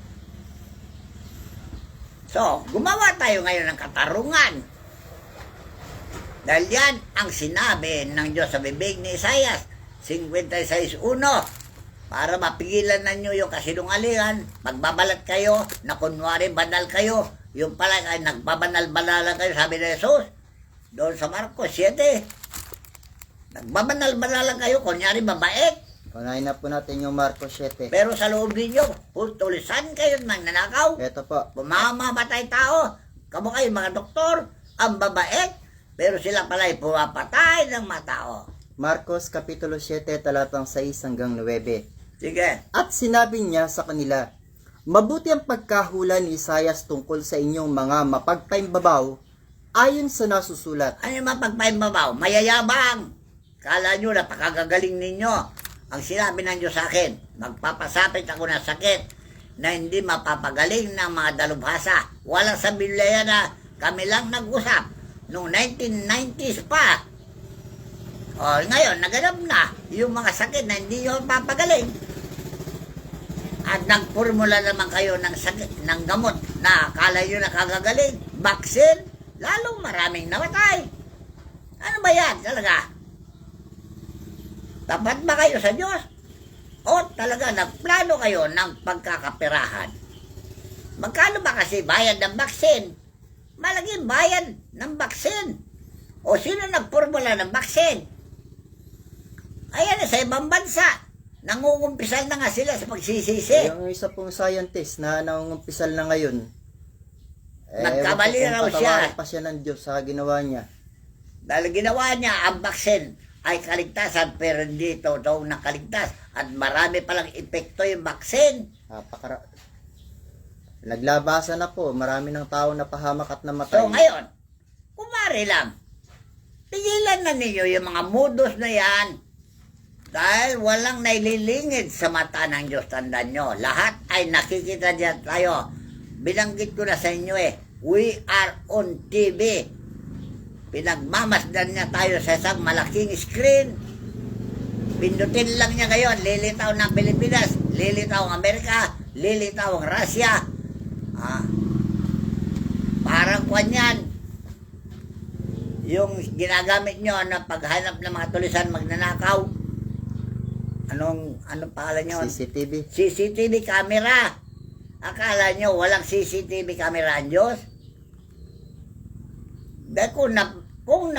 So, gumawa tayo ngayon ng katarungan. Dahil yan ang sinabi ng Diyos sa bibig ni Isaias 56:1. Para mapigilan ninyo yung kasinungalingan, magbabalat kayo na kunwari banal kayo. Yung pala ay nagbabanal-banalan kayo, sabi ni Jesus. Doon sa Marcos 7. Nagbabanal-banalan kayo, kunyari mabait. Unahin na po natin yung Marcos 7. Pero sa loob ninyo, tulisan kayo ng nanakaw. Ito po. Mamamatay tao. Kamu kayo mga doktor, ang babait. Pero sila pala ay pumapatay ng mga tao. Marcos Kapitulo 7, talatang 6 hanggang 9. Sige. At sinabi niya sa kanila, mabuti ang pagkahula ni Isaias tungkol sa inyong mga mapagpaimbabaw ayon sa nasusulat. Ano yung mapagpaimbabaw? Mayayabang. Kala nyo napakagagaling ninyo. Ang sinabi ng Diyos sa akin, magpapasapit ako ng sakit na hindi mapapagaling ng mga dalubhasa. Walang sa Biblia yan na kami lang nag-usap. Noong 1990s pa. O, ngayon, naganap na yung mga sakit na hindi nyo papagaling. At nagpormula naman kayo ng sakit, ng gamot na akala nyo nakagagaling. Vaccine, lalong maraming namatay. Ano ba yan talaga? Tapat ba kayo sa Diyos? O talaga nagplano kayo ng pagkakapirahan? Magkano ba kasi bayad ng vaccine? Malaking bayad ng vaccine. O sino nagpormula ng vaccine? Ayan, sa ibang bansa, nangungumpisal na nga sila sa pagsisisi. Yung isa pong scientist na nangungumpisal na ngayon, Nagkamali raw siya. patawarin pa siya ng Diyos sa ginawa niya. Dahil ginawa niya ang vaccine ay kaligtasan, pero hindi totoo na kaligtas. At marami palang epekto yung vaccine. Naglabasan na po, marami ng tao na pahamak at namatay. So ngayon, kumari lang, pigilan na ninyo yung mga modus na yan. Dahil walang naililingid sa mata ng Diyos, tandaan nyo. Lahat ay nakikita diyan tayo. Binanggit ko na sa inyo we are on TV. Pinagmamasdan niya tayo sa isang malaking screen. Pindutin lang niya ngayon, lilitaw ng Pilipinas, lilitaw ang Amerika, lilitaw ang Russia. Parang kwan yan. Yung ginagamit nyo na paghanap ng mga tulisan magnanakaw. Anong pangalan nyo? CCTV. CCTV camera. Akala nyo walang CCTV camera ang Diyos? Dahil kung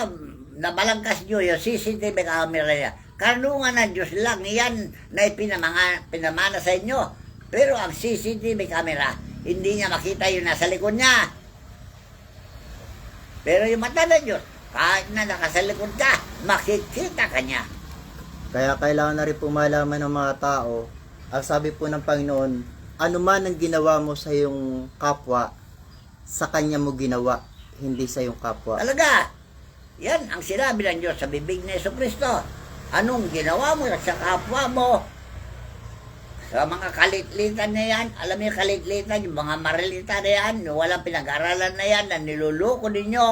nabalangkas nyo yung CCTV camera niya, karunungan ng Diyos lang yan na pinamana sa inyo. Pero ang CCTV camera, hindi niya makita yung nasa likod niya. Pero yung mata ng Diyos, kahit na nakasalikod ka, makikita ka niya. Kaya kailangan na rin po malaman ng mga tao, ang sabi po ng Panginoon, ano man ang ginawa mo sa iyong kapwa, sa Kanya mo ginawa, hindi sa iyong kapwa. Talaga, yan ang sinabi ng Diyos sa bibig ni Jesucristo. Anong ginawa mo sa kapwa mo? Sa mga kalitlitan na yan, alam niyo kalitlitan, yung mga marilita na yan, yung walang pinag-aralan na yan, na niluloko ninyo.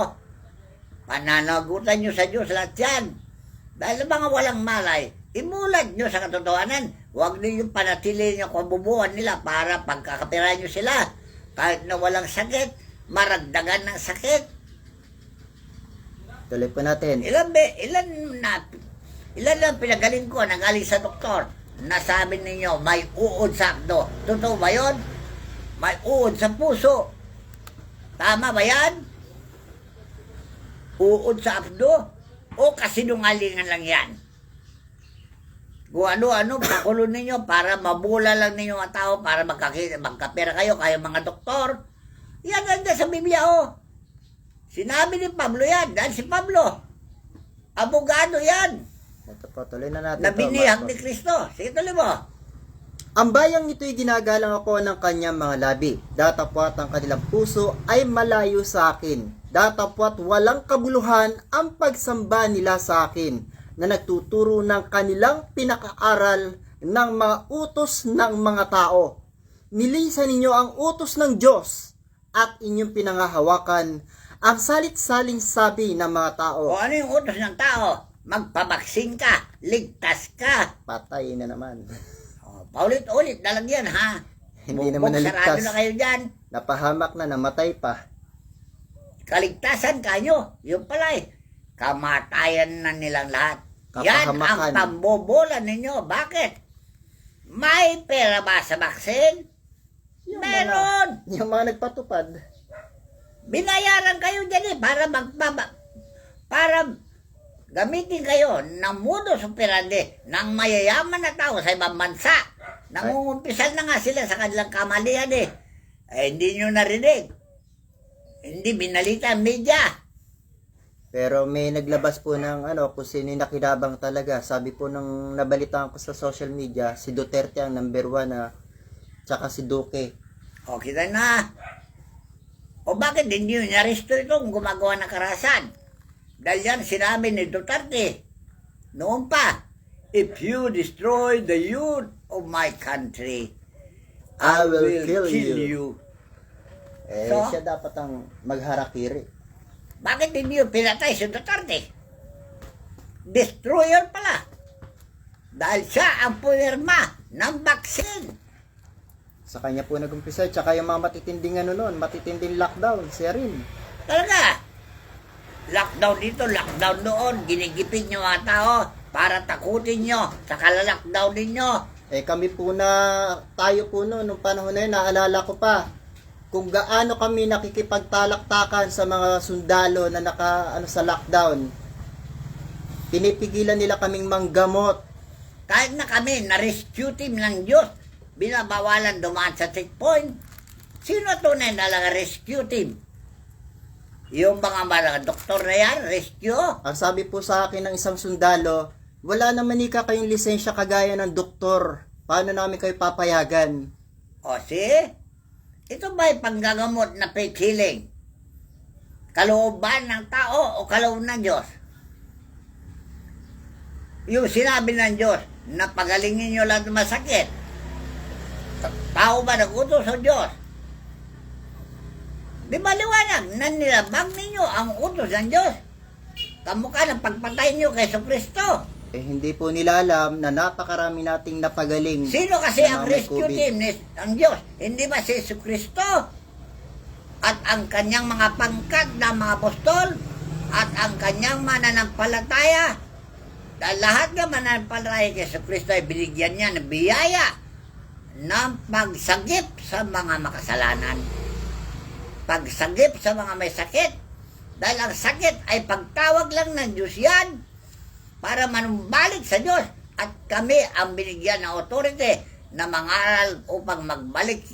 Pananagutan nyo sa Diyos lahat yan. Dahil mga walang malay, imulat nyo sa katotohanan. Huwag niyo panatili nyo kabubuhan nila para pagkakapirahan nyo sila. Kahit na walang sakit, maragdagan ng sakit. Tuloy po natin. Ilan lang pinagaling ko na galing sa doktor. Nasabi ninyo, may uod sa akdo. Totoo ba yun? May uod sa puso. Tama ba yan? Uod sa abdo? O kasinungalingan lang yan? Kung ano-ano, pakulo ninyo para mabula lang ninyo ang tao para magkapera kayo, kayo mga doktor. Yan ganda sa Biblia, oh. Sinabi ni Pablo yan, dahil si Pablo, abogado yan, Ito po, tuloy na natin na to, binihag Marcos. ni Kristo. Sige, tuloy mo. Ang bayang ito'y ginagalang ako ng kanyang mga labi. Datapwat ang kanilang puso ay malayo sa akin. Datapwat walang kabuluhan ang pagsamba nila sa akin, na nagtuturo ng kanilang pinakaaral ng mga utos ng mga tao. Nilisan ninyo ang utos ng Diyos at inyong pinangahawakan ang salit-saling sabi ng mga O tao. ano yung utos ng tao? Magpabaksin ka, ligtas ka. Patay na naman. O, paulit-ulit na lang yan, ha? Hindi naman Bugbog, sarado naligtas. na kayo dyan. Napahamak na, namatay pa. Kaligtasan kayo. Yung pala eh. Kamatayan na nilang lahat. Yan ang Kapahamakan. pambobola ninyo. Bakit? May pera ba sa baksin? Meron! Yung mga nagpatupad. Binayaran kayo dyan eh para para gamitin kayo ng modus operandi ng mayayaman na tao sa ibang bansa. Nangungumpisal na nga sila sa kanilang kamalian eh. Hindi nyo narinig. Hindi binalita ang media. Pero may naglabas po ng kung sino yung nakinabang talaga. Sabi po nung nabalitaan ko sa social media, si Duterte ang number 1 tsaka si Duque. O kita na. O bakit hindi nyo naresto ito kung gumagawa ng karahasan? Dahil yan sinabi ni Duterte. Noon pa, if you destroy the youth of my country, I will kill you. So? Siya dapat ang magharakiri. Bakit hindi yung pinatay si Duterte? Destroyer pala. Dahil siya ang pumirma ng baksin. Sa kanya po nag-umpisa. Tsaka yung mga matitinding matitinding lockdown. Siya rin. Talaga. Lockdown dito, lockdown doon. Ginigipit nyo mga tao para takutin nyo sa kalalockdown ninyo. Kami po tayo po nung panahon na yun, naalala ko pa kung gaano kami nakikipagtalaktakan sa mga sundalo na sa lockdown. Pinipigilan nila kaming manggamot. Kahit na kami, na-rescue team ng Diyos, binabawalan dumaan sa checkpoint. Sino tunay na lang rescue team? Yung mga doktor na yan, rescue? Ang sabi po sa akin ng isang sundalo, wala naman kayong lisensya kagaya ng doktor. Paano namin kayo papayagan? O see? Ito ba'y panggagamot na fake healing? Kalooban ng tao o kaloob ng Diyos? Yung sinabi ng Diyos na pagalingin nyo lahat ng masakit. Tao ba nag-utos o Diyos? Di ba liwanag na nilabag ninyo ang utos ng Diyos? Kamukha ng pagpatay nyo kay Kristo. Hindi po nila alam na napakarami nating napagaling. Sino kasi na ang may rescue COVID. team ng Diyos? Hindi ba si Kristo? At ang kanyang mga pangkat na mga apostol? At ang kanyang mananampalataya? Dahil lahat ng mananampalataya kay Kristo ay binigyan niya ng biyaya ng pagsagip sa mga makasalanan. Pagsagip sa mga may sakit. Dahil ang sakit ay pagtawag lang ng Diyos yan para manumbalik sa Diyos. At kami ang binigyan ng authority na mangaral upang magbalik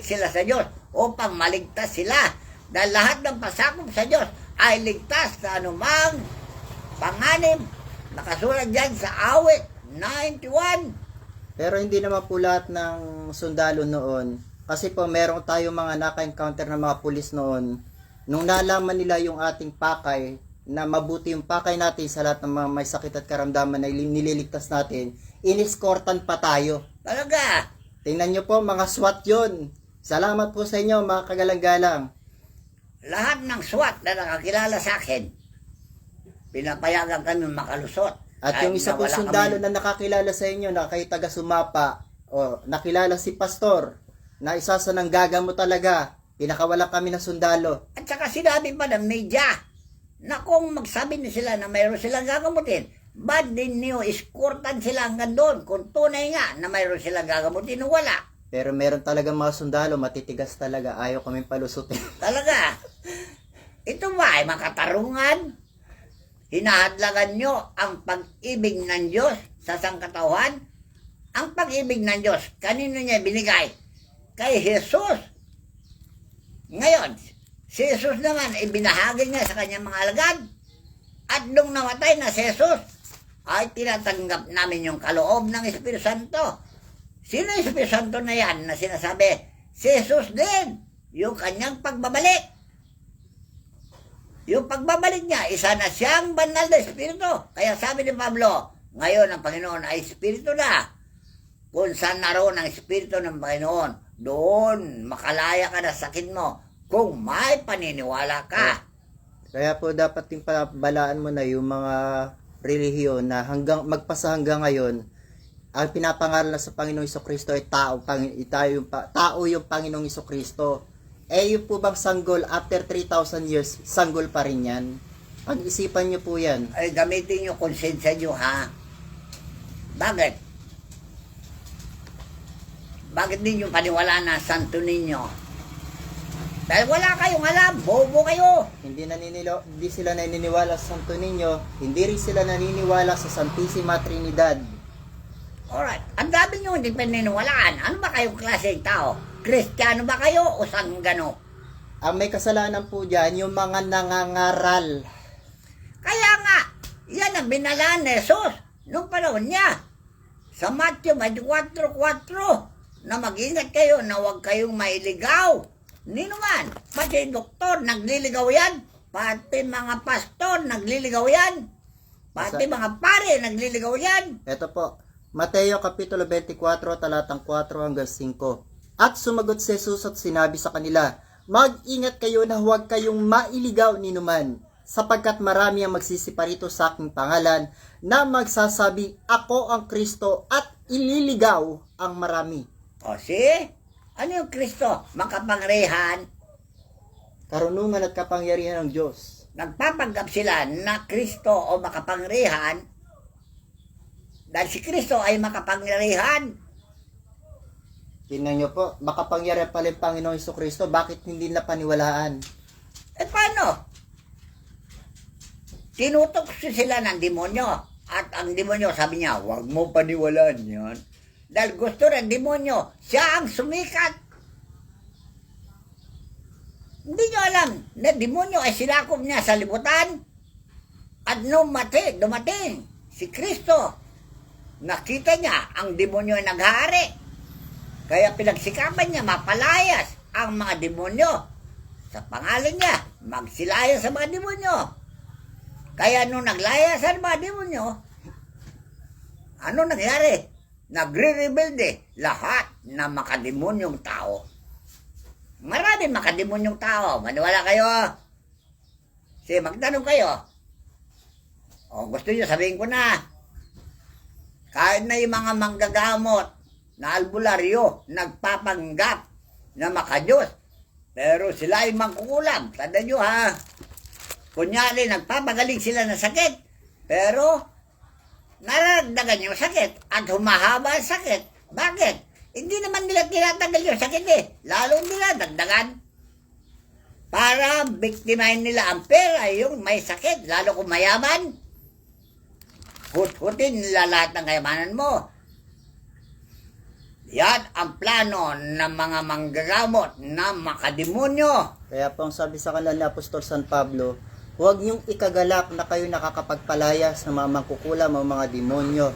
sila sa Diyos, upang maligtas sila. Dahil lahat ng pasakop sa Diyos ay ligtas sa anumang panganib. Nakasulat dyan sa awit 91. Pero hindi naman po lahat ng sundalo noon. Kasi po meron tayo mga naka-encounter ng mga pulis noon. Nung nalaman nila yung ating pakay, na mabuti yung pakay natin sa lahat ng mga may sakit at karamdaman na nililigtas natin, iniskortan pa tayo. Talaga. Tingnan nyo po, mga SWAT yun. Salamat po sa inyo, mga kagalang-galang. Lahat ng SWAT na nakakilala sa akin, pinapayagan kami makalusot. At yung isa po sundalo na nakakilala sa inyo, na kayo taga Sumapa, o nakilala si Pastor, na isa sa nanggagamot talaga, pinakawalan kami ng sundalo. At saka sinabi pa ng media na kung magsabi na sila na mayroon silang gagamutin, ba't din niyo iskortan sila hanggang doon kung tunay nga na mayroon silang gagamutin o wala? Pero meron talaga mga sundalo, matitigas talaga. Ayaw kami palusutin. Talaga. Ito ba ay makatarungan? Hinahadlagan nyo ang pag-ibig ng Diyos sa sangkatauhan? Ang pag-ibig ng Diyos, kanino niya binigay? Kay Jesus. Ngayon, si Jesus naman, ibinahagi niya sa kanyang mga alagad. At nung namatay na si Jesus, ay tinatanggap namin yung kaloob ng Espiritu Santo. Sino yung Espiritu Santo na yan na sinasabi? Si Jesus din, yung kanyang pagbabalik. Yung pagbabalik niya, isa na siyang banal na Espiritu. Kaya sabi ni Pablo, ngayon ang Panginoon ay Espiritu na. Kung saan naroon ang Espiritu ng Panginoon, doon makalaya ka na sakit mo kung may paniniwala ka. Kaya po dapat yung pabalaan mo na yung mga relihiyon na magpasa hanggang ngayon, ang pinapangaral na sa Panginoong Jesucristo ay tao yung Panginoong Jesucristo. Eh yung po bang sanggol after 3,000 years, sanggol pa rin yan? Pag-isipan nyo po yan. Ay gamitin yung konsensya nyo, ha? Bakit? Bakit ninyo paniwala na santo ninyo? Dahil wala kayong alam, bobo kayo. Hindi sila naniniwala sa Santo Niño, hindi rin sila naniniwala sa Santissima Trinidad. Alright, ang dami nyo hindi paniniwalaan. Ano ba kayong klaseng tao? Kristiyano ba kayo o sanggano? Ang may kasalanan po dyan, yung mga nangangaral. Kaya nga, yan ang binalaan ni Jesus noong panahon niya. Sa Matthew 24:4 na mag-ingat kayo na huwag kayong mailigaw. Nino man, pati doktor, nagliligaw yan. Pati mga pastor, nagliligaw yan. Pati mga pare, nagliligaw yan. Ito po, Mateo Kapitulo 24, talatang 4 hanggang 5. At sumagot si Jesus at sinabi sa kanila, mag-ingat kayo na huwag kayong mailigaw ni numan, sapagkat marami ang magsisiparito sa aking pangalan na magsasabi, ako ang Kristo at ililigaw ang marami. O see? Ano yung Kristo? Makapangyarihan. Karunungan at kapangyarihan ng Diyos. Nagpapanggap sila na Kristo o makapangyarihan dahil si Kristo ay makapangyarihan. Tingnan nyo po, makapangyarihan pala yung Panginoong Jesucristo, bakit hindi na paniwalaan? Eh paano? Tinutok sila ng demonyo. At ang demonyo sabi niya, huwag mo paniwalaan yan. Dahil gusto ng demonyo, siya ang sumikat. Hindi nyo alam na demonyo ay silakop niya sa libutan. At nung dumating si Kristo, nakita niya ang demonyo ay naghari. Kaya pinagsikapan niya mapalayas ang mga demonyo. Sa pangalan niya, magsilayas sa mga demonyo. Kaya nung naglayas ang mga demonyo, ano nangyari? Nagre-rebelde lahat na makademonyong tao. Maraming makademonyong tao. Maniwala kayo? Sige, magtanong kayo. O gusto niyo sabihin ko na. Kahit na yung mga manggagamot na albularyo, nagpapanggap na makadiyos. Pero sila ay mangkukulam. Tandaan nyo ha. Kunyari, nagpapagaling sila ng sakit. Pero naragdagan yung sakit at humahaba ang sakit. Bakit? Hindi naman nila tinatanggal yung sakit eh. Lalo nila dagdagan. Para biktimahin nila ang pera yung may sakit. Lalo kung mayaman. Hut-hutin nila lahat ng kayamanan mo. Yan ang plano ng mga manggagamot na makademonyo. Kaya po ang sabi sa kanila ni Apostol San Pablo, huwag niyong ikagalak na kayo nakakapagpalayas ng mga mangkukulam o mga demonyo.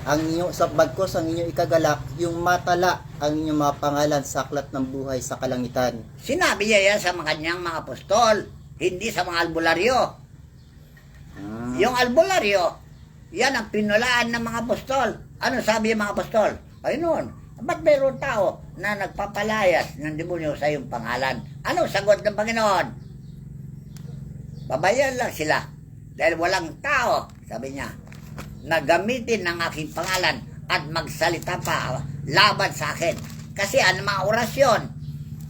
Ang inyong sa bagkos, ang inyong ikagalak, yung matala ang inyong mga pangalan sa aklat ng buhay sa kalangitan. Sinabi niya yan sa mga kanyang mga apostol, hindi sa mga albularyo. Yung albularyo, yan ang pinulaan ng mga apostol. Ano sabi ng mga apostol? Panginoon, ba't mayroon tao na nagpapalayas ng demonyo sa iyong pangalan? Ano sagot ng Panginoon? Babayan lang sila. Dahil walang tao, sabi niya, na gamitin ng aking pangalan at magsalita pa laban sa akin. Kasi ano mga orasyon?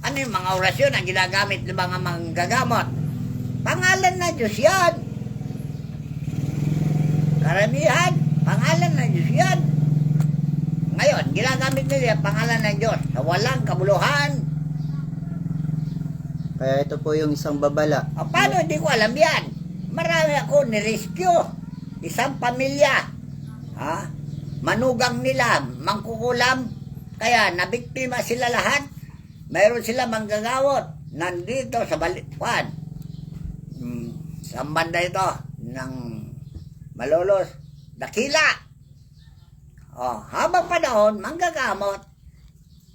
Ano yung mga orasyon ang ginagamit ng mga manggagamot? Pangalan na Diyos yan. Karamihan, pangalan na Diyos yan. Ngayon, ginagamit nila ang pangalan ng Diyos na walang kabuluhan. Kaya ito po yung isang babala. Paano hindi ko alam yan? Marami ako nirescue. Isang pamilya. Ha? Manugang nila, mangkukulam. Kaya nabiktima sila lahat. Mayroon sila manggagawot. Nandito sa Balikwan. Sa banda ito ng Malolos. Dakila. Habang panahon, manggagamot.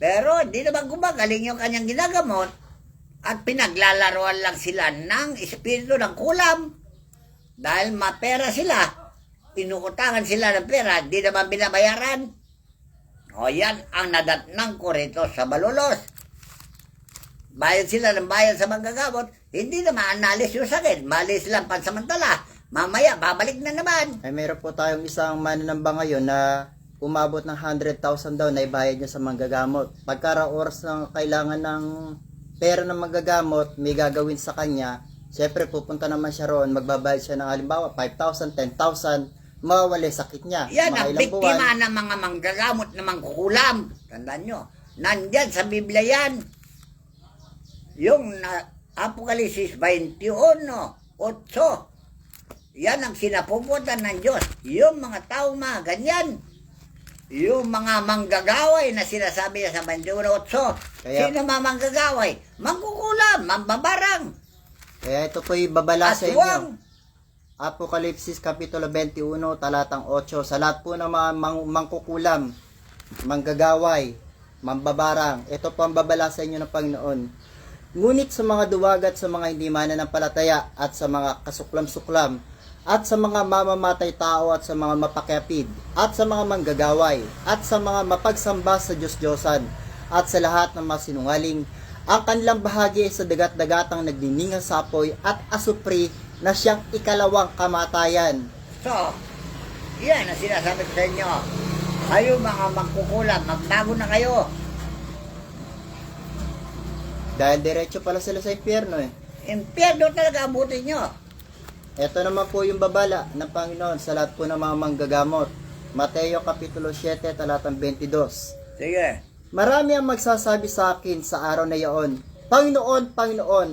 Pero hindi naman gumagaling yung kanyang ginagamot. At pinaglalaroan lang sila ng espiritu ng kulam. Dahil mapera sila, inuutangan sila ng pera, di naman binabayaran. Yan ang nadatnang ko rito sa Malolos. Bayad sila ng bayad sa manggagamot, hindi na maanalis yung sakit. Malis lang pansamantala. Mamaya, babalik na naman. Ay meron po tayong isang mananamba ngayon na umabot ng 100,000 daw na ibayad niya sa manggagamot. Pagkara oras na kailangan ng pera ng manggagamot, may gagawin sa kanya, syempre pupunta naman siya roon, magbabayad siya ng halimbawa 5,000, 10,000, mawawala sakit niya. Yan Mga ang ilang biktima buwan. ng mga manggagamot na mangkukulam. Tandaan nyo, nandyan sa Biblia yan. Yung Apokalisis 21:8. Yan ang sinapuputan ng Diyos. Yung mga tao mga ganyan. Yung mga manggagaway na sinasabi niya sa 21:8. Sino mga manggagaway? Mangkukulam, mambabarang. Kaya ito po yung babala sa Aswang. inyo. Apokalipsis Kapitulo 21, talatang 8. Sa lahat po ng mga mangkukulam, manggagaway, mambabarang, ito po ang babala sa inyo ng Panginoon. Ngunit sa mga duwag at sa mga hindi mananampalataya at sa mga kasuklam-suklam at sa mga mamamatay tao at sa mga mapakyapid at sa mga manggagaway at sa mga mapagsamba sa Diyos-Diyosan at sa lahat ng masinungaling, ang kanilang bahagi sa dagat-dagatang nagdininga sa apoy at asupri na siyang ikalawang kamatayan. So, yan ang sinasabi ko sa inyo. Kayo mga mangkukulam, magbago na kayo. Dahil diretso pala sila sa impyerno eh. Impyerno talaga abutin nyo. Ito naman po yung babala ng Panginoon sa lahat po ng mga manggagamot. Mateo Kapitulo 7, talatang 22. Sige. Marami ang magsasabi sa akin sa araw na iyon, Panginoon, Panginoon,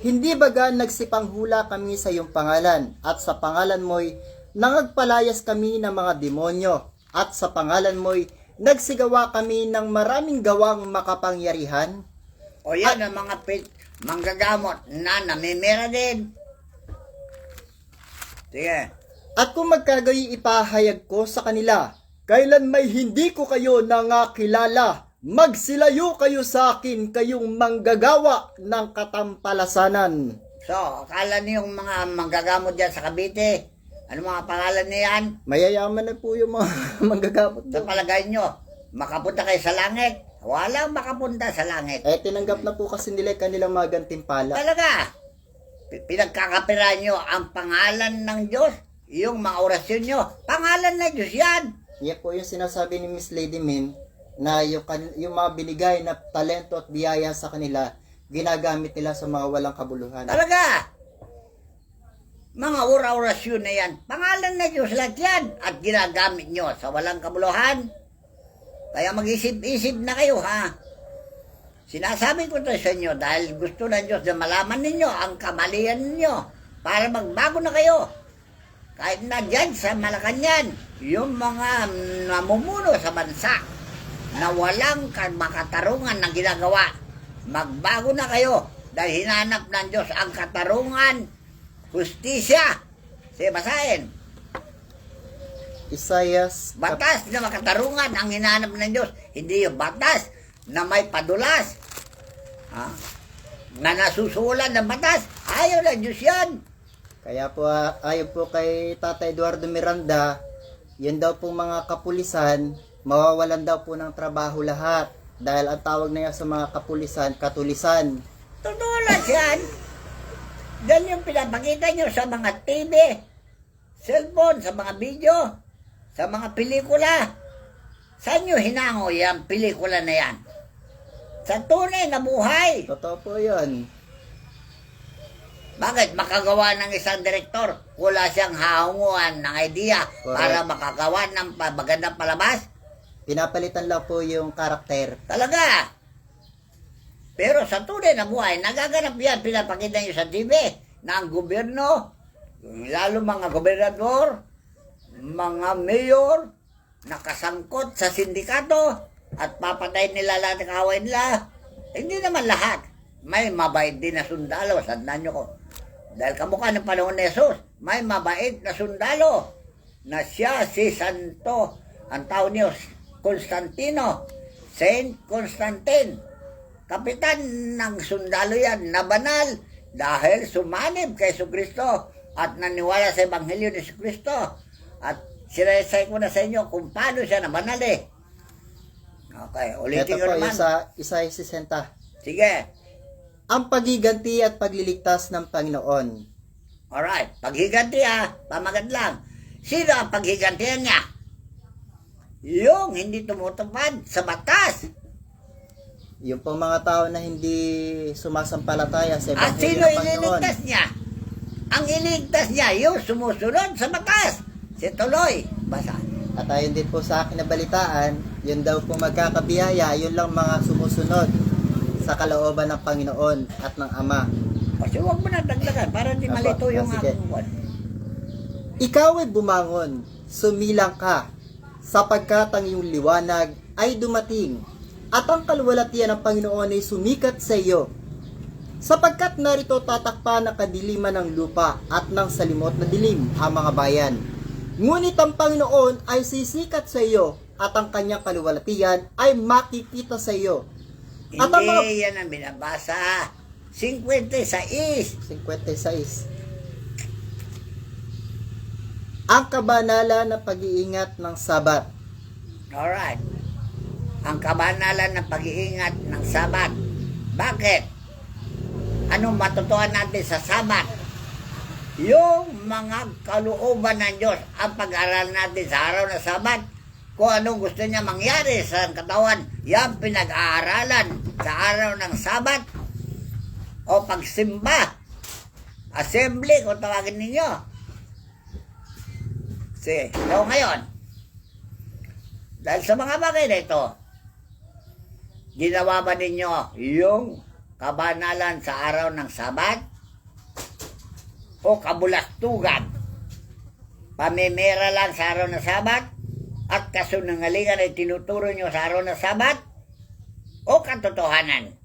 hindi baga nagsipanghula kami sa iyong pangalan, at sa pangalan mo'y nangagpalayas kami ng mga demonyo, at sa pangalan mo'y nagsigawa kami ng maraming gawang makapangyarihan? O yan ang mga manggagamot na namimira din. Sige. At kung magkagayi ipahayag ko sa kanila, kailan may hindi ko kayo nangakilala, magsilayo kayo sa akin, kayong manggagawa ng katampalasanan. So, akala niyo yung mga manggagamot dyan sa Cavite, ano mga pangalan niyan? Mayayaman na po yung mga manggagamot Sa doon. palagay nyo, makapunta kayo sa langit? Walang makapunta sa langit. Eh, tinanggap na po kasi nila yung kanilang mga gantimpala. Talaga. Pinagkakapira nyo ang pangalan ng Diyos. Yung mga orasyon nyo, pangalan ng Diyos yan. Yan po yung sinasabi ni Miss Lady Min, na yung mga binigay na talento at biyaya sa kanila, ginagamit nila sa mga walang kabuluhan. Talaga. Mga orasyon na yan, pangalan ng Diyos lahat yan. At ginagamit nyo sa walang kabuluhan. Kaya mag-isip-isip na kayo, ha? Sinasabi ko to sa inyo dahil gusto ng Diyos na malaman ninyo ang kamalian ninyo para magbago na kayo. Kahit na dyan sa Malacanang, yung mga namumuno sa bansa na walang makatarungan na ginagawa, magbago na kayo dahil hinanap ng Diyos ang katarungan, hustisya. Sige, basahin. Isaias, Batas na makatarungan ang hinanap ng Diyos. Hindi yung batas na may padulas. Ha? Na nasusulan ng batas. Ayaw ng Diyos yan. Kaya po ayon po kay Tata Eduardo Miranda, yun daw pong mga kapulisan, mawawalan daw po ng trabaho lahat. Dahil ang tawag na yan sa mga kapulisan, katulisan. Totoo lang yan. Dahil yung pinapakita nyo sa mga TV, cellphone, sa mga video, sa mga pelikula. Saan nyo hinango yung pelikula na yan? Sa tunay na buhay. Totoo po yun. Bakit? Makagawa ng isang direktor, wala siyang hahunguan ng idea Correct. para makagawa ng magandang palabas? Pinapalitan lang po yung karakter. Talaga. Pero sa tunay na buhay, nagaganap yan. Pinapakita nyo sa TV na ang gobyerno, lalo mga gobernador, mga mayor, nakasangkot sa sindikato at papatay nila lahat ng kaway nila. Hindi naman lahat. May mabait din na sundalo. Sandaan nyo ko. Dahil kamukha ng panahon ni Jesus, may mabait na sundalo na siya si Santo Antonio Constantino, Saint Constantine. Kapitan ng sundalo yan na banal dahil sumanib kay Jesucristo at naniwala sa Ebanghelyo ni Jesucristo. At sinasay ko na sa inyo kung paano siya na banal eh. Okay, Ito ulitin ko po, naman. Isaiah 60. Sige. Ang pagiganti at pagliligtas ng Panginoon. Alright, paghiganti pamagat lang. Sino ang paghigantihan niya? Yung hindi tumutupad sa batas. Yung pong mga tao na hindi sumasampalataya sa At Ebanghelyo sino ng Panginoon. ililigtas niya? Ang ililigtas niya, yung sumusunod sa batas. Si Tuloy. Basa. At ayon din po sa akin na balitaan, yun daw po magkakabiyaya, yun lang mga sumusunod sa kalooban ng Panginoon at ng Ama. Kasi huwag mo na dagdagan para di Apo, malito yung sige. aking buwan. Ikaw ay bumangon, sumilang ka, sapagkat ang iyong liwanag ay dumating, at ang kaluwalhatian ng Panginoon ay sumikat sa iyo. Sapagkat narito tatakpan ang kadiliman ng lupa at ng salimot na dilim ang mga bayan. Ngunit ang Panginoon ay sisikat sa iyo, at ang kanyang kaluwalhatian ay makikita sa iyo. At ang mga... Hindi yan ang binabasa. 56. 56. Ang kabanalan na pag-iingat ng Sabat. Alright. Ang kabanalan ng pag-iingat ng Sabat. Bakit? Anong matutuhan natin sa Sabat? Yung mga kalooban ng Diyos ang pag-aaral natin sa araw na Sabat. Kung anong gusto niya mangyari sa katawan, yan pinag-aaralan sa araw ng Sabat. O pagsimba. Assembly, kung tawagin ninyo. Sige, so ngayon, dahil sa mga bagay na ito, ginawa ba ninyo yung kabanalan sa araw ng Sabat? O kabulastugan? Pamimira lang sa araw ng Sabat? At kasunungalingan ay tinuturo nyo sa araw ng Sabat? O katotohanan?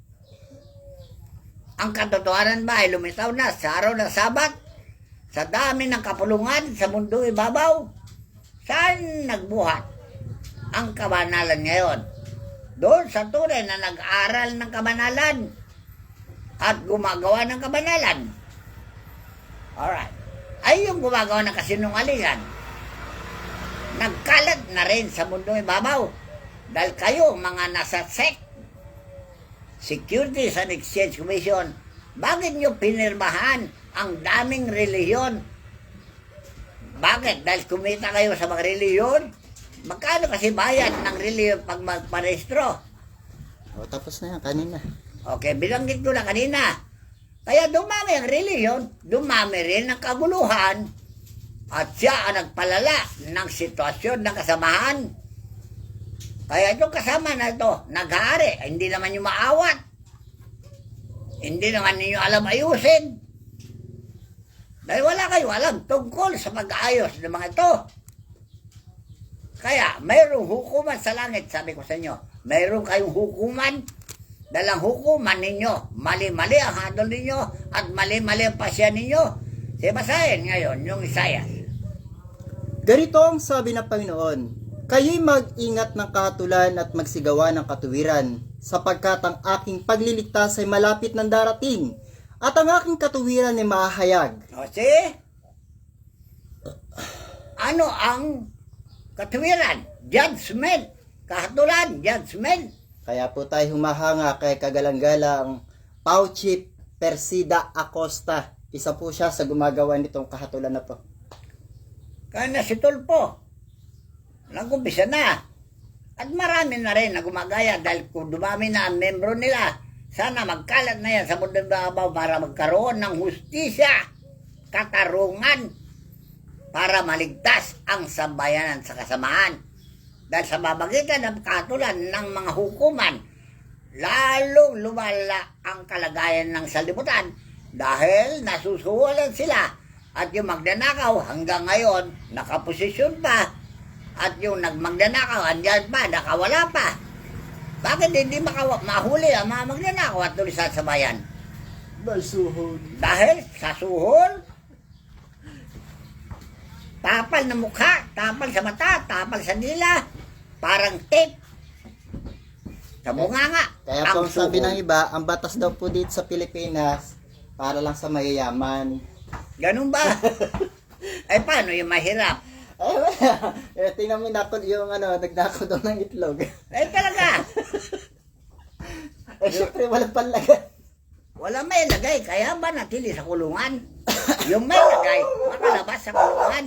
Ang katotohanan ba ay lumitaw na sa araw ng Sabat? Sa dami ng kapulungan sa mundo ibabaw? Saan nagbuhat ang kabanalan ngayon? Doon sa tunay na nag-aral ng kabanalan at gumagawa ng kabanalan. Alright. Ay yung gumagawa ng kasinungalingan. Nagkalat na rin sa mundo ibabaw. Dahil kayo, mga nasa SEC, Securities and Exchange Commission, bakit nyo pinirmahan ang daming reliyon? Bakit? Dahil kumita kayo sa mga reliyon? Magkano kasi bayad ng reliyon pag magparehistro? O, tapos na yan, kanina. Okay, bilanggit ko na kanina. Kaya dumami ang reliyon, dumami rin ang kaguluhan, at siya ang nagpalala ng sitwasyon ng kasamahan. Kaya itong kasama na ito, nag-aari, hindi naman yung maawat. Hindi naman ninyo alam ayusin. Dahil wala kayo alam tungkol sa pag-aayos ng mga ito. Kaya, mayroong hukuman sa langit, sabi ko sa inyo. Mayroong kayong hukuman. Dahil ang hukuman ninyo, mali-mali ang handol ninyo at mali-mali ang pasya ninyo. Sige, basahin ngayon yung Isaiah. Ganito ang sabi ng Panginoon, kayo'y mag-ingat ng kahatulan at magsigawa ng katuwiran, sapagkat ang aking pagliligtas ay malapit ng darating, at ang aking katuwiran ay mahahayag. O, see? Ano ang katuwiran? Judgment. Kahatulan, judgment. Kaya po tayo humahanga kay kagalang-galang Pauchip Persida Acosta. Isa po siya sa gumagawa nitong kahatulan na to. Kaya na si Tulpo, nag-umpisa na. At marami na rin na gumagaya dahil kung dumami na ang membro nila, sana magkalat na yan sa mundo ng babaw para magkaroon ng hustisya, katarungan, para maligtas ang sambayanan sa kasamaan. Dahil sa mamagitan ng katulan ng mga hukuman, lalong lumala ang kalagayan ng salibutan dahil nasusuwalan sila. At yung magnanakaw hanggang ngayon, nakaposisyon pa. At yung nagmagnanakaw, andyan pa, nakawala pa. Bakit hindi mahuli ang mga magnanakaw at tulisan sa bayan? Basuhon. Dahil sa suhol, tapal na mukha, tapal sa mata, tapal sa dila, parang tape. Sa bunganga. Kaya po ang ang sabi suhol. ng iba, ang batas daw po dito sa Pilipinas, para lang sa mayayaman. Ganun ba? Ay, paano yung mahirap? Ay, wala. Tingnan mo yung nagnakaw daw ng itlog. Ay, talaga. Siyempre, walang panlagan. Wala may lagay, kaya ba natili sa kulungan? Yung may lagay, makalabas sa kulungan.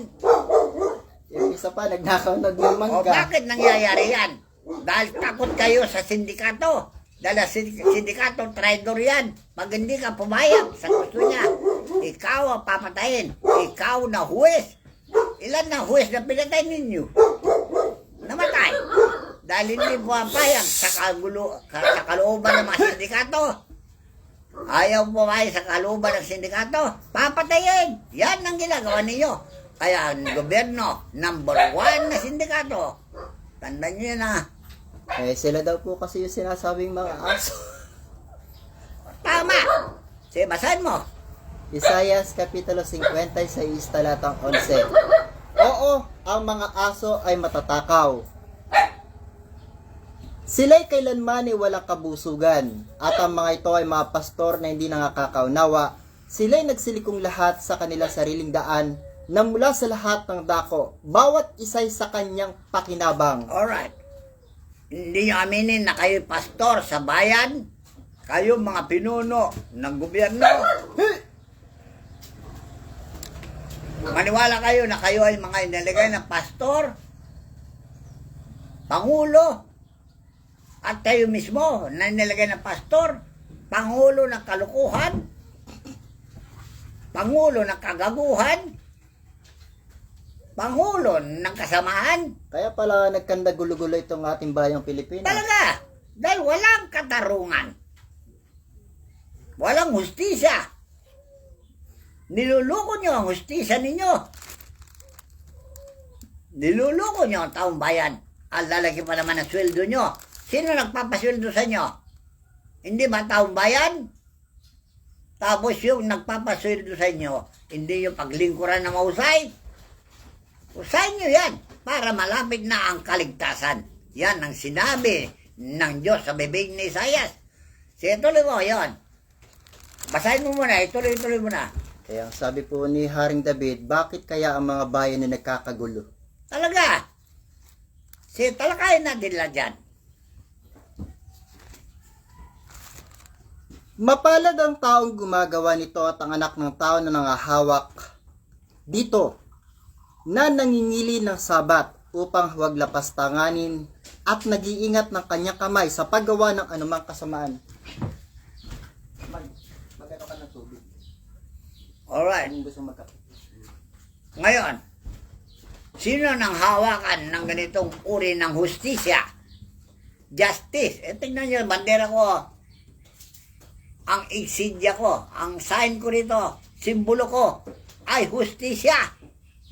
Yung isa pa, nagnakaw ng O mangga. bakit nangyayari yan? Dahil takot kayo sa sindikato. Dahil sa sindikato, traidor yan. Pag hindi ka pumayag sa gusto niya, ikaw ang papatayin. Ikaw na huwes. Ilan na huwes na pinatay ninyo? Namatay. Dahil hindi pumapayag sa kalooban ng mga sindikato. Ayaw pumayag sa kalooban ng sindikato, papatayin. Yan ang ginagawa ninyo. Kaya ang gobyerno, number 1 na sindikato. Tandaan nyo na. Sila daw po kasi yung sinasabing mga aso. Tama. Sige, basahin mo. Isayas Kapitulo 56, talatang 11. Oo, ang mga aso ay matatakaw. Sila'y kailanman ay walang kabusugan, at ang mga ito ay mga pastor na hindi nakakaunawa. Sila'y nagsilikong lahat sa kanilang sariling daan, na mula sa lahat ng dako, bawat isa'y sa kanyang pakinabang. Alright. Hindi nyo aminin na kayo pastor sa bayan. Kayo mga pinuno ng gobyerno. Maniwala kayo na kayo ay mga inilagay ng pastor, pangulo, at kayo mismo na inilagay ng pastor, pangulo ng kalukuhan, pangulo ng kagaguhan, pangulo ng kasamaan. Kaya pala nagkanda gulo-gulo itong ating bayang Pilipinas. Talaga, dahil walang katarungan. Walang hustisya. Niluluko nyo ang hustisya ninyo. Niluluko nyo ang taong bayan. Ang lalaki pa naman ang sweldo nyo. Sino nagpapasweldo sa inyo? Hindi ba taong bayan? Tapos yung nagpapasweldo sa inyo, hindi yung paglingkuran na mahusay. Usahin nyo yan para malapit na ang kaligtasan. Yan ang sinabi ng Diyos sa bibig ni Isayas. Sige, tuloy mo, yon. Basahin mo muna, ituloy-tuloy mo na. Kaya ang sabi po ni Haring David, bakit kaya ang mga bayan na nagkakagulo? Talaga. Sige, talakayin natin lang dyan. Mapalad ang taong gumagawa nito at ang anak ng tao na nangahawak dito, na nangingili ng sabat upang huwag lapastanganin at nag-iingat ng kanyang kamay sa paggawa ng anumang kasamaan. Magano ka ng tubig. Alright. Kung gusto magkape. Ngayon, sino nang hawakan ng ganitong uri ng hustisya? Justice. Tingnan nyo, bandera ko. Ang insignia ko, ang sign ko rito, simbolo ko, ay hustisya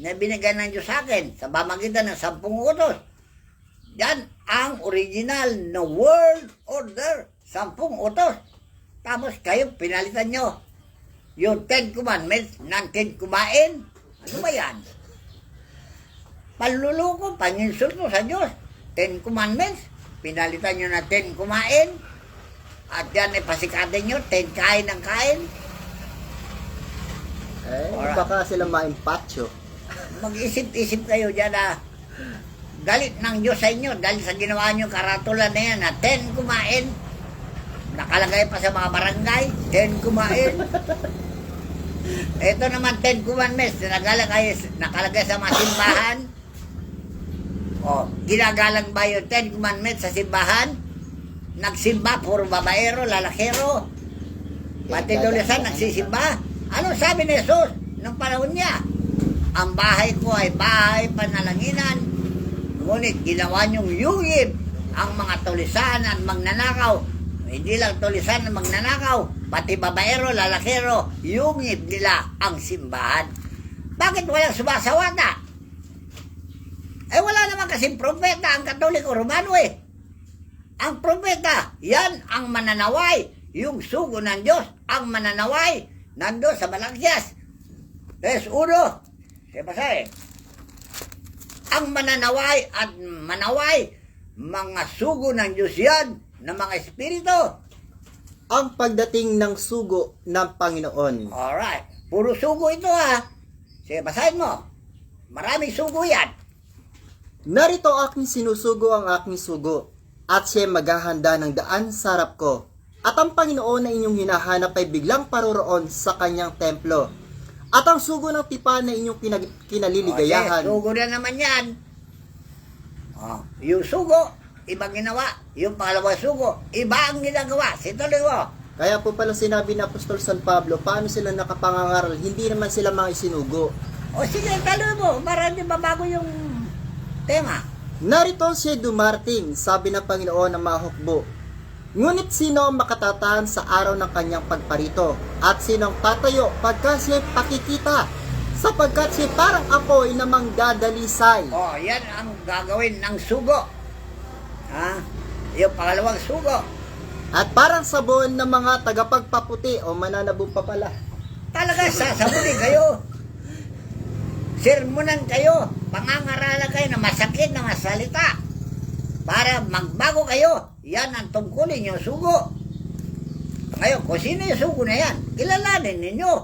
na binigay ng Diyos sa akin sa pamamagitan ng 10 utos. Yan ang original na world order, 10 utos. Tapos kayo, pinalitan nyo yung 10 commandments ng 10 kumain. Ano ba yan? Panluloko, panginsulto sa Diyos. 10 commandments, pinalitan nyo na 10 kumain. At yan ay pasikatin nyo, 10 kain ng kain. Alright. Baka sila maimpatyo. Mag-isip-isip kayo dyan na galit ng Diyos sa inyo dahil sa ginawa nyo karatulan na yan na 10 kumain. Nakalagay pa sa mga barangay, 10 kumain. Ito naman 10 commandments na nakalagay sa mga simbahan. O, ginagalang ba yung 10 commandments sa simbahan? Nagsimba, puro babaero, lalakero. Pati dolisan, nagsisimba. Ano sabi ni Jesus nung panahon niya? Ang bahay ko ay bahay panalanginan. Ngunit ginawa niyong yugib ang mga tulisan at magnanakaw. Hindi lang tulisan at magnanakaw, pati babaero, lalakero, yugib nila ang simbahan. Bakit walang sumasawata? Wala naman kasing propeta ang Katoliko Romano eh. Ang propeta, yan ang mananaway. Yung sugo ng Diyos, ang mananaway. Nando sa Malagyas. Verse 1. Siya ang mananaway at manaway, mga sugo ng Diyos yan, ng mga espiritu. Ang pagdating ng sugo ng Panginoon. Alright. Puro sugo ito ha. Sige, basahin mo. Maraming sugo yan. Narito aking sinusugo ang aking sugo, at siya maghahanda ng daan sa harap ko. At ang Panginoon na inyong hinahanap ay biglang paroroon sa kanyang templo. At ang sugo ng tipan na inyong kinaliligayahan. Okay, sugo na naman yan. Yung sugo, ibang ginawa. Yung pangalawang sugo, iba ang ginagawa. Situloy mo. Kaya po pala sinabi ni Apostol San Pablo, paano sila nakapangangaral? Hindi naman sila mga isinugo. O sige, tuloy mo. Para hindi mabago yung tema. Narito siya dumarating, sabi ng Panginoon ng mga hukbo. Ngunit sino ang makatatahan sa araw ng kanyang pagparito? At sino ang tatayo pagka siya pakikita? Sapagkat siya parang apoy na manggdadalisay. Yan ang gagawin ng sugo. Yung pangalawang sugo. At parang sabon ng mga tagapagpaputi o mananabong pa pala. Talaga, sasabunin kayo. Sermonan kayo. Pangangaralan kayo na masakit na masalita. Para magbago kayo. Yan ang tungkulin yung sugo. Ngayon, kung sino yung sugo na yan, kilalanin ninyo.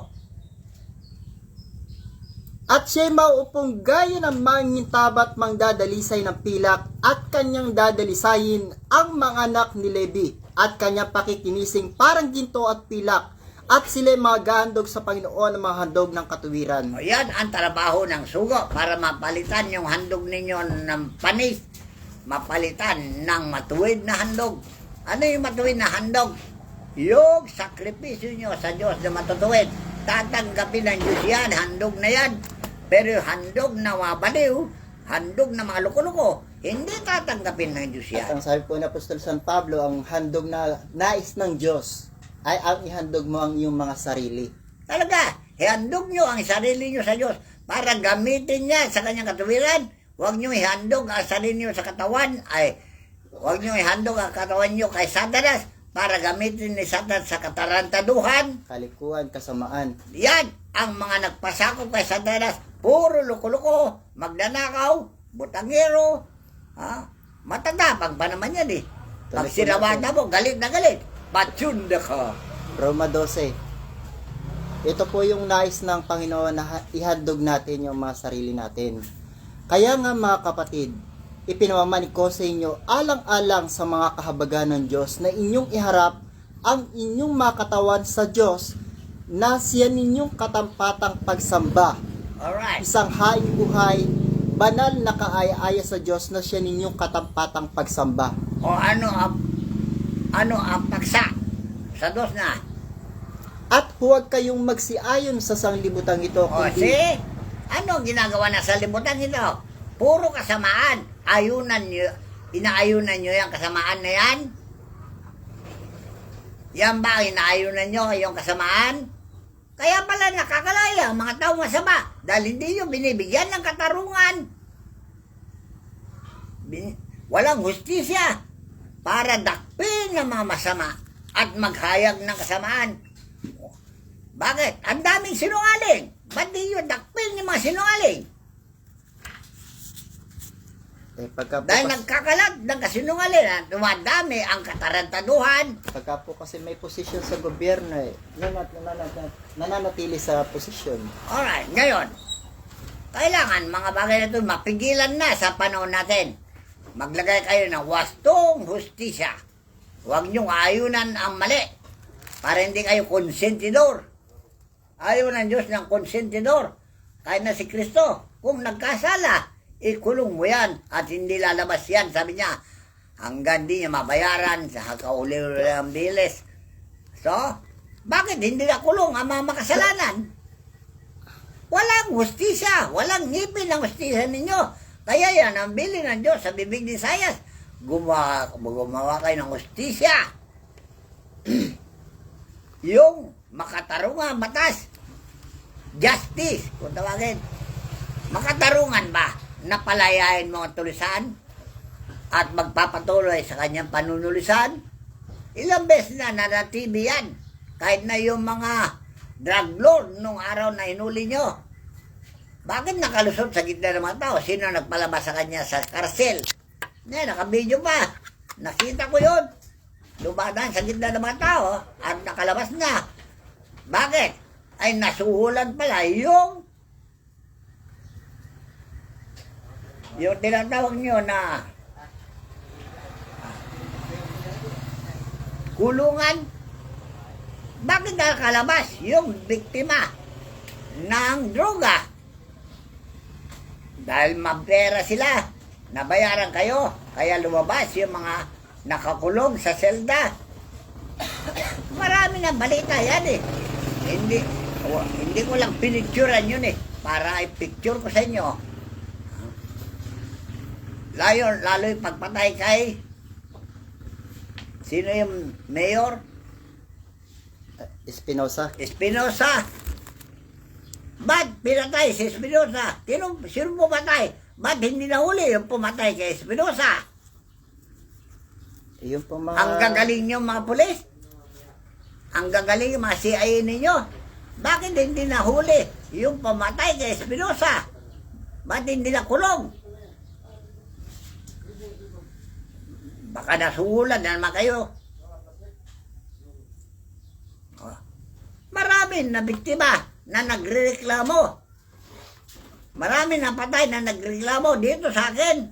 At siya'y mauupong gaya ng mangintabat mangdadalisay ng pilak at kanyang dadalisayin ang mga anak ni Levi at kanyang pakikinising parang ginto at pilak at sila'y maghahandog sa Panginoon ng mga handog ng katuwiran. Yan ang trabaho ng sugo para mapalitan yung handog ninyo ng panis. Mapalitan ng matuwid na handog. Ano yung matuwid na handog? Yung sakripisyo nyo sa Diyos na matutuwid. Tatanggapin ng Diyos yan, handog na yan. Pero yung handog na mabaliw, handog na mga loko-loko, hindi tatanggapin ng Diyos yan. At ang sabi po ni Apostol San Pablo, ang handog na nais ng Diyos ay ang ihandog mo ang iyong mga sarili. Talaga, ihandog nyo ang sarili nyo sa Diyos para gamitin niya sa kanyang katuwiran. Huwag nyo ihandog ang sarili nyo sa katawan, huwag nyo ihandog ang katawan nyo kay Satanas para gamitin ni Satanas sa katarantaduhan. Kalikuan, kasamaan. Yan ang mga nagpasakop kay Satanas. Puro loko-loko, magnanakaw, butangero, matandapang pa naman yan eh. Pag sinawata mo, galit na galit. Patsunda ka. Roma 12. Ito po yung nais ng Panginoon na ihandog natin yung mga sarili natin. Kaya nga mga kapatid, ipinamamanig ko sa inyo alang-alang sa mga kahabagan ng Diyos na inyong iharap ang inyong mga katawan sa Diyos na siya ninyong katampatang pagsamba. Alright. Isang haing buhay, banal na kaaya-aya sa Diyos na siya ninyong katampatang pagsamba. O ano ang paksa sa Diyos na? At huwag kayong magsiayon sa sanglibutan ito, O kundi ano ang ginagawa na sa libutan ito? Puro kasamaan. Inaayunan nyo yung kasamaan na yan? Yan ba ang inaayunan nyo, yung kasamaan? Kaya pala nakakalaya ang mga tao masama dahil hindi nyo binibigyan ng katarungan. Walang hustisya para dakpin ng mga masama at maghayag ng kasamaan. Bakit? Ang daming sinungaling. Ba't di nyo dakpin yung mga sinungaling? Dahil nagkakalat ng kasinungalingan, dumadami ang katarantaduhan. Pagka po kasi may posisyon sa gobyerno, nananatili sa posisyon. Alright, ngayon, kailangan mga bagay na ito mapigilan na sa panahon natin. Maglagay kayo ng wastong hustisya. Huwag niyong ayunan ang mali para hindi kayo konsentidor. Ayaw ng Diyos ng konsentidor. Kaya na si Kristo, kung nagkasala, ikulong mo yan at hindi lalabas yan, sabi niya, hanggang di niya mabayaran sa kauli-uli ang bilis. So, bakit hindi nakulong ang mga makasalanan? Walang hustisya, walang ngipin ang hustisya ninyo. Kaya yan ang bili ng Diyos sa bibig ni Isaias. Gumawa kayo ng hustisya. Yung makatarungan, batas. Justice, kung tawagin. Makatarungan ba na palayain mo ang tulisan at magpapatuloy sa kanyang panunulisan? Ilang beses na TV yan. Kahit na yung mga drug lord nung araw na hinuli nyo. Bakit nakalusot sa gitna ng mga tao? Sino nagpalabas sa kanya sa karsel? Nakabidyo pa. Nakita ko yun. Dumadaan sa gitna ng mga tao at nakalabas na. Bakit? Ay nasuhulan pala yung tinatawag nyo na kulungan. Bakit nakalabas yung biktima ng droga? Dahil mapera sila, nabayaran kayo, kaya lumabas yung mga nakakulong sa selda. Marami na balita yan eh. Hindi ko lang pinicturean yun eh, para i-picture ko sa inyo. Lalo yung pagpatay kay sino yung mayor? Espinosa. Espinosa. Ba't pinatay si Espinosa? Sino pumatay? Ba't hindi nahuli yung pumatay kay Espinosa? Yung po mga... Ang gagaling yung mga pulis. Ang gagaling yung mga CIA ninyo. Bakit hindi nahuli yung pumatay kay Espinosa? Ba't hindi nakulong? Baka nasuhulan na naman kayo. Marami na biktima na nagrereklamo. Marami na patay na nagreklamo dito sa akin.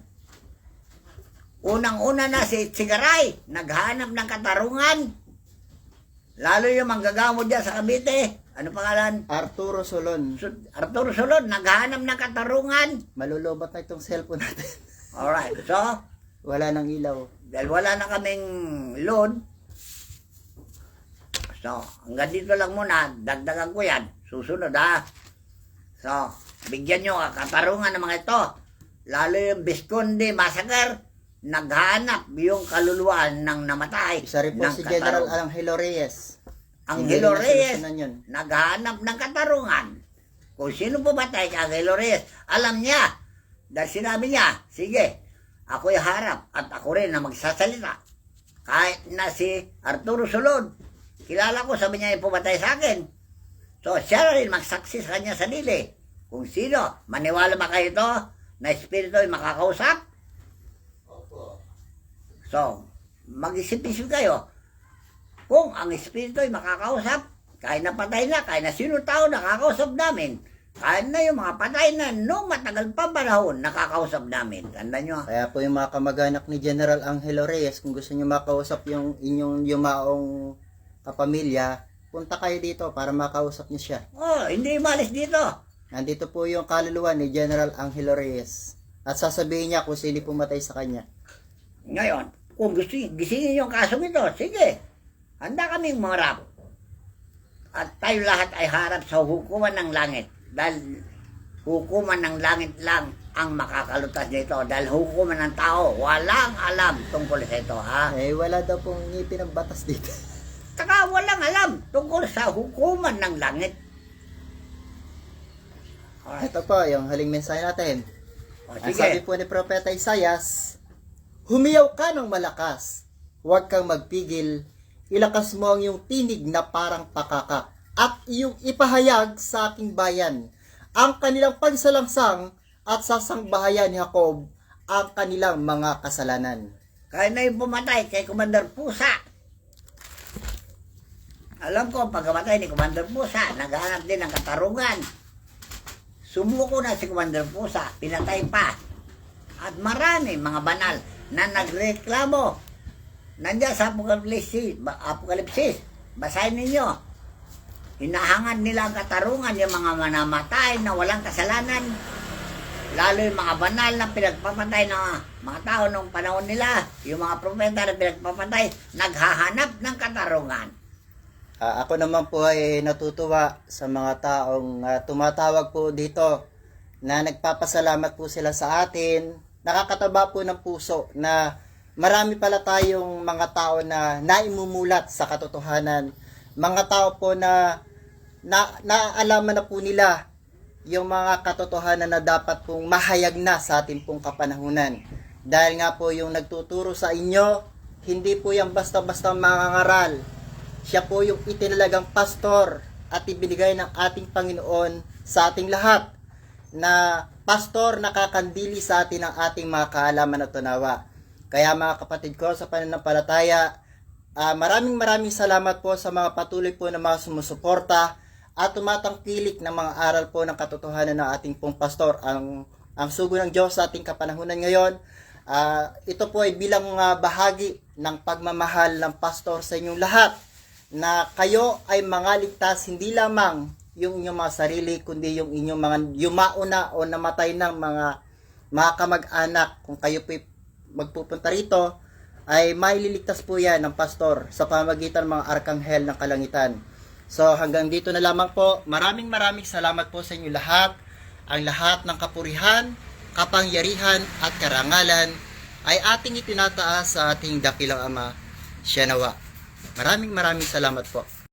Unang-una na si Tsigaray, naghanap ng katarungan. Lalo yung manggagamo dyan sa Cavite. Ano pangalan? Arturo Solon. Arturo Solon, naghanap ng katarungan. Malulobot na itong cellphone natin. Alright, so, Wala nang ilaw. dahil wala na kaming load, so, hanggang dito lang muna, dagdagan ko yan. Susunod ha. So, bigyan nyo katarungan ng mga ito. Lalo yung Visconde Massacre, naghanap yung kaluluwa ng namatay. Isa rin po ng si General katarungan. Angelo Reyes. Angelo Hindi rin Reyes, nasolusyonan yun. naghanap ng katarungan. Kung sino pumatay kay Angelo Reyes, alam niya. Dahil sinabi niya, sige, ako'y harap at ako rin na magsasalita. Kahit na si Arturo Solon, kilala ko, sabi niya yung pumatay sa akin. So, siya rin magsaksi sa kanya sarili. Kung sino, maniwala ba kayo ito na espiritu ay makakausap? So, mag-isip-isip kayo. Kung ang espiritu ay makakausap, kahit na patay na, kahit na sino tao nakakausap namin, kahit na yung mga patay na noong matagal pa panahon, nakakausap namin. Tandaan nyo. Kaya po yung mga kamag-anak ni General Angelo Reyes, kung gusto nyo makausap yung inyong yumaong kapamilya, punta kayo dito para makausap niyo siya. Oh, hindi malis dito. Nandito po yung kaluluwa ni General Angelo Reyes. At sasabihin niya kung sino pumatay sa kanya. Ngayon, kung gusto gisingin yung kasong ito, sige. Handa kaming marap. At tayo lahat ay harap sa hukuman ng langit. Dahil hukuman ng langit lang ang makakalutas nito. Dahil hukuman ng tao, walang alam tungkol sa ito, ha? Eh, wala daw pong ngipin ng batas dito. Saka walang alam tungkol sa hukuman ng langit. Alright. Ito po, yung haling mensahe natin. O, Ang sabi sige. po ni Propeta Isaias, humiyaw ka ng malakas, huwag kang magpigil, ilakas mo ang iyong tinig na parang pakaka, at iyong ipahayag sa aking bayan, ang kanilang pagsalangsang at sasangbahayan ni Jacob, ang kanilang mga kasalanan. Kaya na yung pumatay kay Commander Pusa. Alam ko, pagkamatay ni Commander Pusa, naghahanap din ng katarungan. Sumuko na si Commander Pusa, pinatay pa. At marami mga banal na nagreklamo. Nandiyan sa Apokalipsis, basahin ninyo. Hinahangad nila ang katarungan yung mga manamatay na walang kasalanan. Lalo yung mga banal na pinagpapatay na mga tao nung panahon nila, yung mga propeta na pinagpapatay, naghahanap ng katarungan. Ako naman po ay natutuwa sa mga taong tumatawag po dito na nagpapasalamat po sila sa atin. Nakakataba po ng puso na marami pala tayong mga tao na naimumulat sa katotohanan. Mga tao po na naaalaman na po nila yung mga katotohanan na dapat pong mahayag na sa ating pong kapanahunan. Dahil nga po yung nagtuturo sa inyo, hindi po yan basta-basta mangangaral. Siya po yung itinalagang pastor at ibinigay ng ating Panginoon sa ating lahat, na pastor nakakandili sa atin ang ating mga kaalaman at tunawa. Kaya mga kapatid ko sa pananampalataya, maraming salamat po sa mga patuloy po na mga sumusuporta at tumatangkilik ng mga aral po ng katotohanan ng ating pong pastor. Ang sugo ng Diyos sa ating kapanahunan ngayon, ito po ay bilang bahagi ng pagmamahal ng pastor sa inyong lahat, na kayo ay mga ligtas, hindi lamang yung inyong mga sarili, kundi yung inyong mga yumauna o namatay ng mga kamag-anak. Kung kayo po magpupunta rito, ay maililigtas po yan ng pastor sa pamagitan ng mga arkanghel ng kalangitan. So hanggang dito na lamang po. Maraming salamat po sa inyo lahat. Ang lahat ng kapurihan, kapangyarihan at karangalan ay ating itinataas sa ating dakilang Ama, siya nawa. Maraming salamat po.